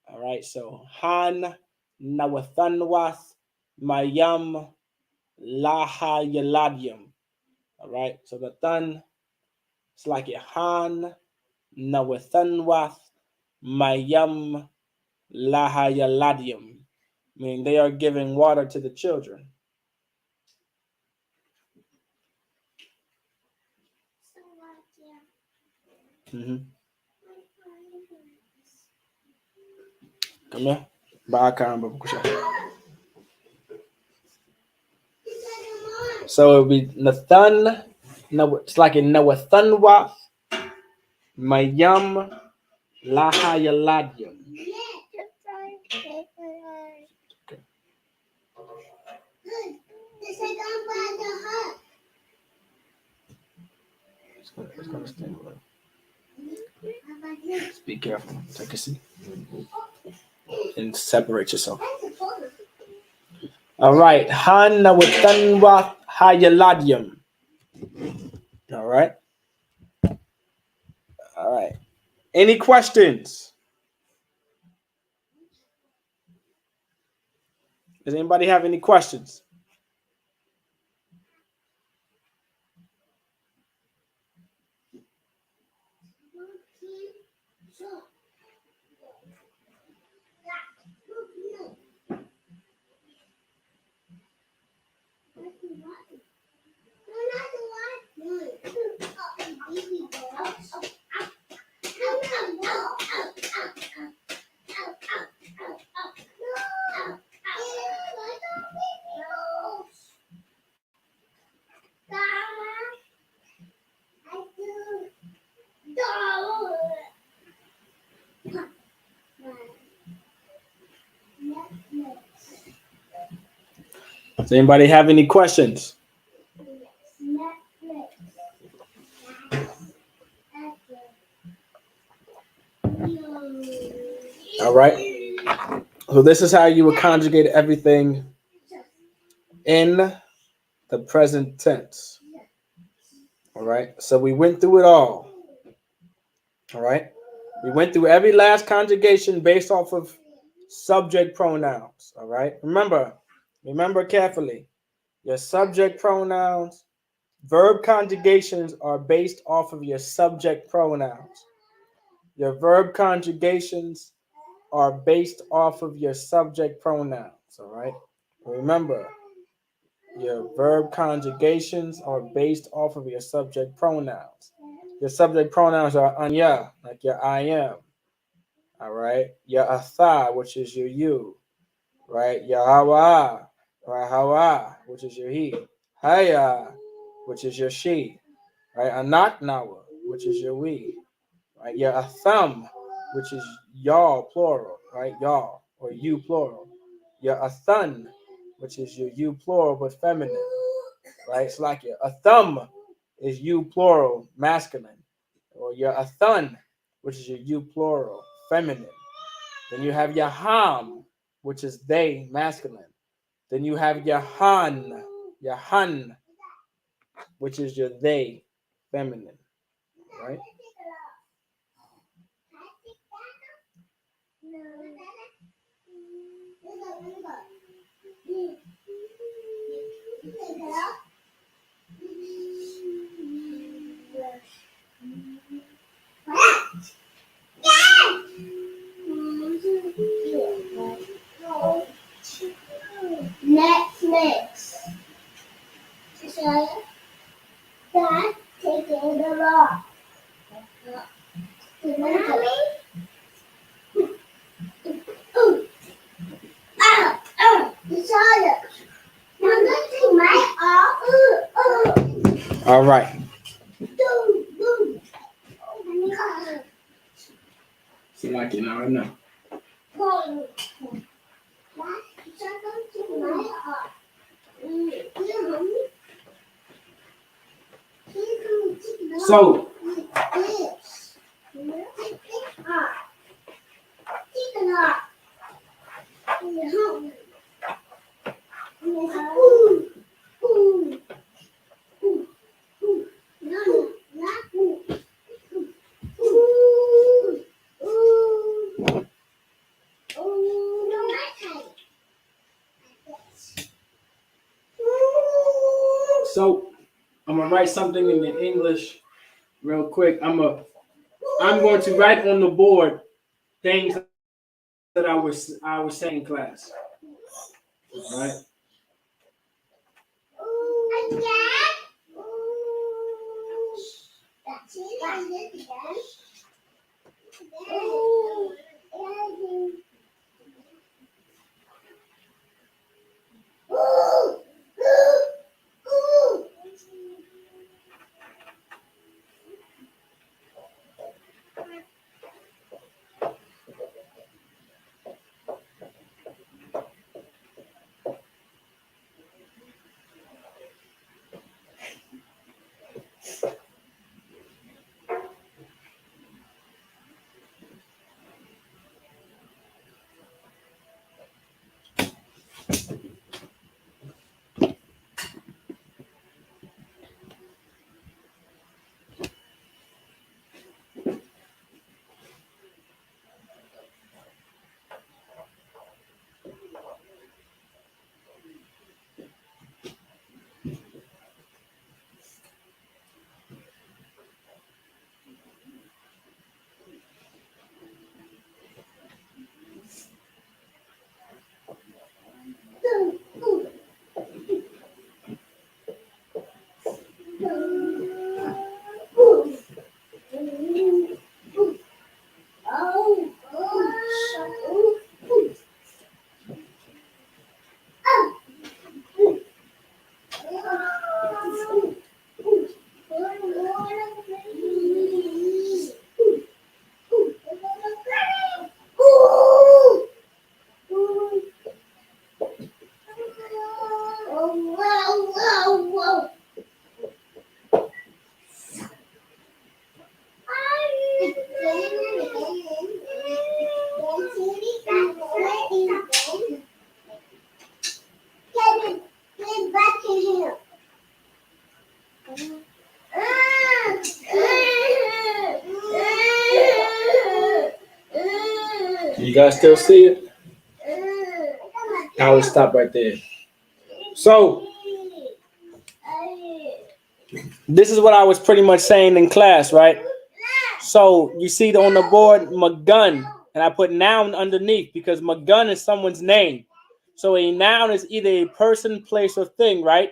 All right, so Han Nawathanwath Mayam Laha Yaladyum. All right, so the Thun, it's like a Han Nawathanwath Mayam Laha Yaladyum. Meaning they are giving water to the children. Mm-hmm. Come here. So it would be Nathan. No, it's like a Nawathanwa Mayam Laha Yaladyum. It's gonna stay away. Just be careful. Take a seat and separate yourself. All right. Han Nawathanwa Hayaladyum. All right. All right. Any questions? Does anybody have any questions? Does anybody have any questions? All right. So this is how you would conjugate everything in the present tense. All right. So we went through it all. All right. We went through every last conjugation based off of subject pronouns. All right. Remember carefully. Your subject pronouns, verb conjugations are based off of your subject pronouns. Your verb conjugations are based off of your subject pronouns. All right. Remember, your verb conjugations are based off of your subject pronouns. Your subject pronouns are anya, like your I am. All right. Your atha, which is your you. Right. Your hawa, or hawa, which is your he. Haya, which is your she. Right. Anak nawa, which is your we. Right. Your atham, which is y'all plural. Right. Y'all or you plural. Your athan, which is your you plural but feminine. Right? It's like a thumb is you plural masculine, or your a thun, which is your you plural feminine. Then you have your ham, which is they masculine. Then you have your han, which is your they feminine. Right? Netflix. Dad taking the rock. All right. See, like it now, no. So, I'm gonna write something in the English real quick. I'm going to write on the board things that I was saying in class. All right. You guys still see it? I will stop right there. So, this is what I was pretty much saying in class, right? So, you see on the board, my gun, and I put noun underneath because my gun is someone's name. So, a noun is either a person, place, or thing, right?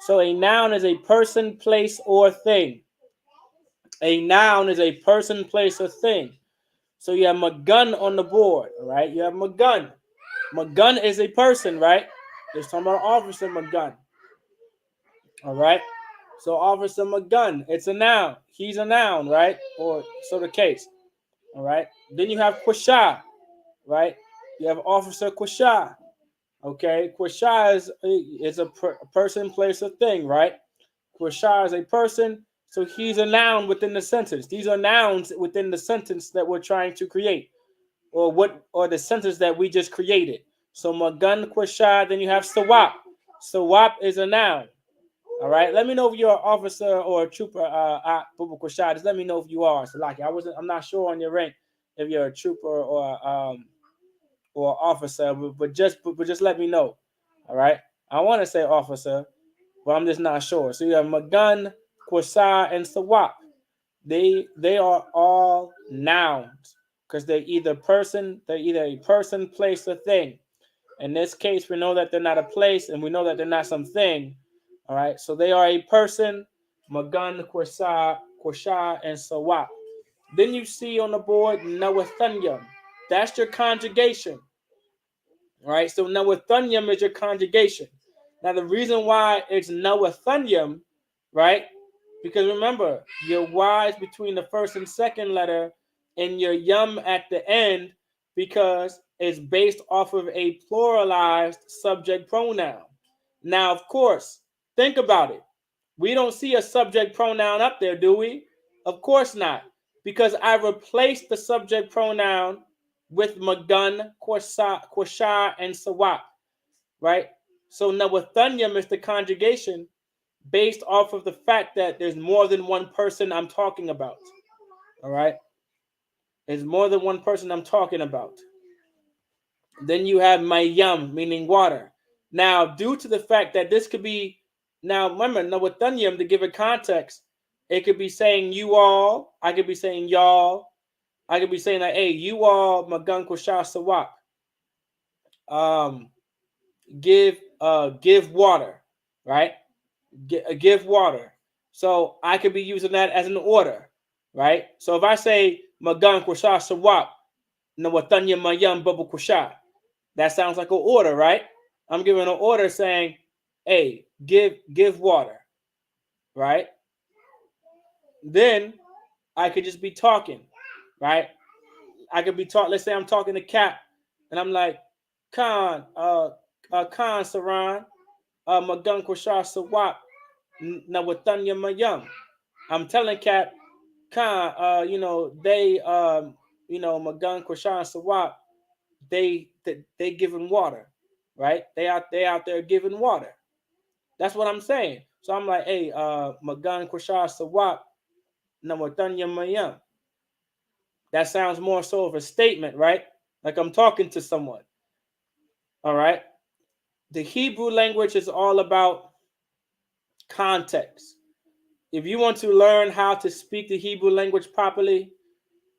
So, a noun is a person, place, or thing. A noun is a person, place, or thing. So, you have my gun on the board, right? You have my gun. My gun is a person, right? It's talking about Officer McGunn. All right. So Officer McGunn, it's a noun. He's a noun, right? Or so the case. All right. Then you have Quasha, right? You have Officer Quasha. Okay. Quasha is a person, place, or thing, right? Quasha is a person, so he's a noun within the sentence. These are nouns within the sentence that we're trying to create, or the sentence that we just created. So Magun Quasha, then you have Sawap. Sawap is a noun. All right. Let me know if you're an officer or a trooper, Quasha. Just let me know if you are. So like I'm not sure on your rank if you're a trooper or officer, but just let me know. All right. I want to say officer, but I'm just not sure. So you have Magun, Quasha, and Sawap. They are all nouns because they're either a person, place, or thing. In this case, we know that they're not a place, and we know that they're not something. All right, so they are a person, Magun, Quasha, and Sawap. Then you see on the board Nawathanyam. That's your conjugation. All right, so Nawathanyam is your conjugation. Now the reason why it's Nawathanyam, right? Because remember, your Y is between the first and second letter, and your yum at the end, because it's based off of a pluralized subject pronoun. Now, of course, think about it. We don't see a subject pronoun up there, do we? Of course not, because I replaced the subject pronoun with Magun, Kwasha, and Sawat, right? So Nawathanyam is the conjugation based off of the fact that there's more than one person I'm talking about. All right? There's more than one person I'm talking about. Then you have Mayam, meaning water. Now, due to the fact that this could be, now remember, Nawathanyam, to give it context, it could be saying you all, I could be saying y'all, I could be saying like, hey, you all, Magan Kusha Sawak. Give water, right? Give water. So I could be using that as an order, right? So if I say Magan Kusha Sawak, Nawathanya Mayam Babu Kusha, that sounds like an order, right? I'm giving an order saying, hey, give water, right? Then I could just be talking, right? I could be talking, let's say I'm talking to Cap, and I'm like, Khan Saran, Magan Kusha Sawak, Nawathanya Mayam. I'm telling Cap, Khan, they, Magan Kusha Sawak, they giving water, right? They out there giving water. That's what I'm saying. So I'm like, hey, Magan Kusha Sawak, Nawathanya Mayam. That sounds more so of a statement, right? Like I'm talking to someone. All right. The Hebrew language is all about context. If you want to learn how to speak the Hebrew language properly,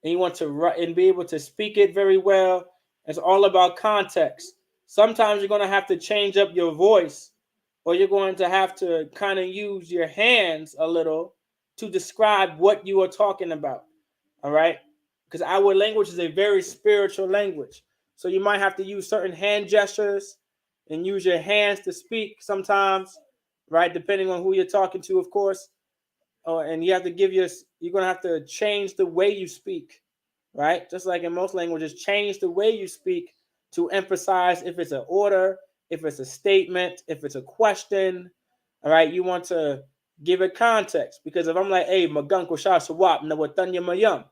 and you want to write and be able to speak it very well, it's all about context. Sometimes you're going to have to change up your voice, or you're going to have to kind of use your hands a little to describe what you are talking about. All right? Because our language is a very spiritual language. So you might have to use certain hand gestures and use your hands to speak sometimes, right? Depending on who you're talking to, of course. Oh, and you have to you're going to have to change the way you speak, right? Just like in most languages, change the way you speak to emphasize if it's an order, if it's a statement, if it's a question. All right, you want to give it context, because if I'm like, hey, Magunko Shah Sawap, Nawatanya Mayam,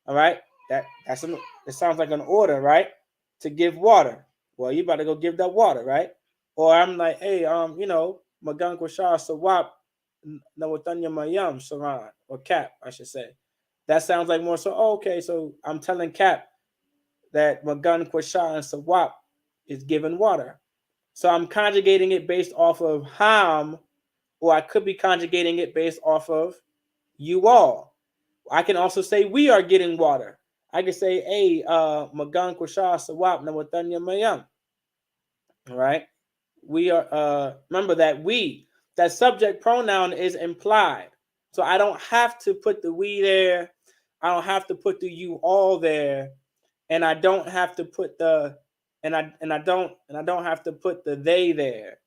all right, it sounds like an order, right? To give water. Well, you better go give that water, right? Or I'm like, hey, Magunko Shah Sawap, Nawatanya Mayam Saran, or Cap, I should say. That sounds like more so, okay, so I'm telling Cap that Magan Kwasha and Sawap is given water. So I'm conjugating it based off of Ham, or I could be conjugating it based off of you all. I can also say we are getting water. I can say, hey, Magan Kwasha Sawap Nawatanya Mayam. All right. We are remember that subject pronoun is implied. So I don't have to put the we there. I don't have to put the you all there, and I don't have to put the and I don't have to put the they there.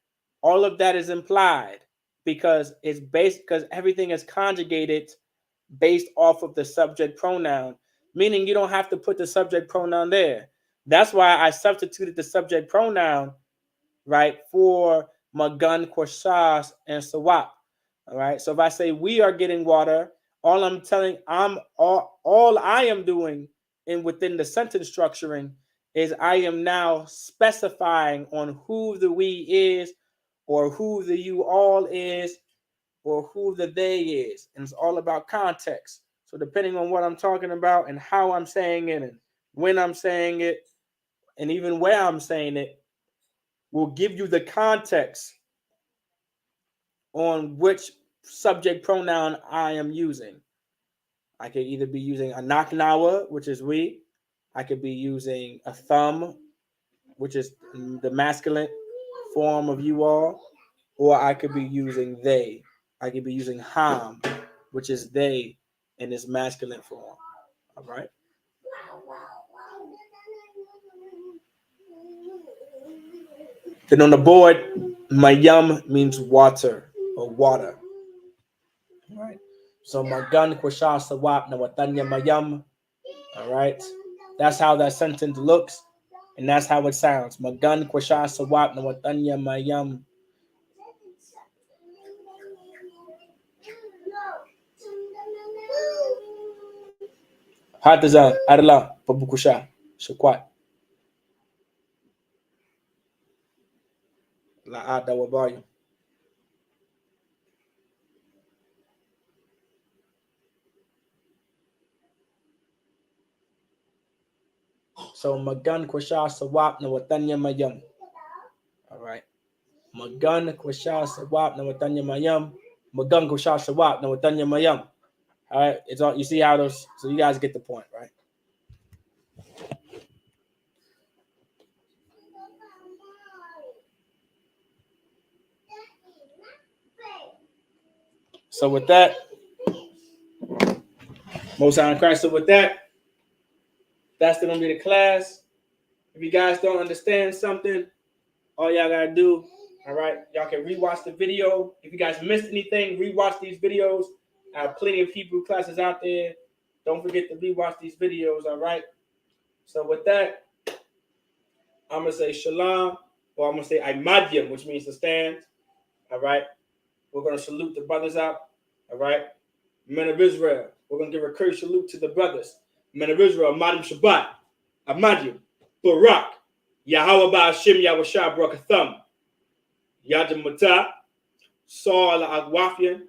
All of that is implied because it's based because everything is conjugated based off of the subject pronoun, meaning you don't have to put the subject pronoun there. That's why I substituted the subject pronoun, right, for Magan, Koshas, and Sawap. All right. So if I say we are getting water, all I am doing in within the sentence structuring is I am now specifying on who the we is, or who the you all is, or who the they is. And it's all about context. So depending on what I'm talking about and how I'm saying it and when I'm saying it and even where I'm saying it, will give you the context on which subject pronoun I am using. I could either be using a naknawa, which is we. I could be using a thumb, which is the masculine form of you all, or I could be using they. I could be using ham, which is they in its masculine form. All right. Then on the board, Mayam means water or water. All right. So Magan Kwasha Sawap Nawatanya Mayam. All right. That's how that sentence looks, and that's how it sounds. Magan Kwasha Sawap Nawatanya Mayam. Hataza Arla Pabukusha Shakwat. La Ada Wabayu. So Magan Kwasha Sawap Nawatanya Mayam. All right. Magan Kwasha Sawap Nawatanya Mayam. Magan Kwasha Sawap Nawatanya Mayam. All right. It's all you see how those, so you guys get the point, right? So with that, Most High in Christ. So with that, that's gonna be the class. If you guys don't understand something, all y'all gotta do, all right, y'all can rewatch the video. If you guys missed anything, rewatch these videos. I have plenty of Hebrew classes out there. Don't forget to rewatch these videos, all right? So with that, I'm gonna say shalom, or I'm gonna say Imadium, which means to stand. All right. We're gonna salute the brothers out. All right. Men of Israel. We're gonna give a courteous salute to the brothers. Men of Israel, Amadim Shabbat, Amadim, Barak, Yahweh Ba'ashim Yahushua Barakatham, Yadim Matah, Saul Agwafian,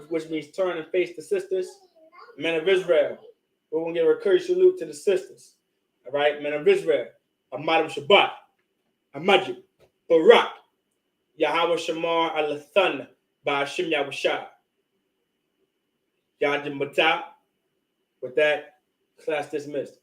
which means turn and face the sisters. Men of Israel. We're gonna give a courteous salute to the sisters. All right, men of Israel, Amadim Shabbat, Amadim, Barak, Yahweh Shamar Alathan, Ba'ashim Yahushua. Yadim Matah. With that, class dismissed.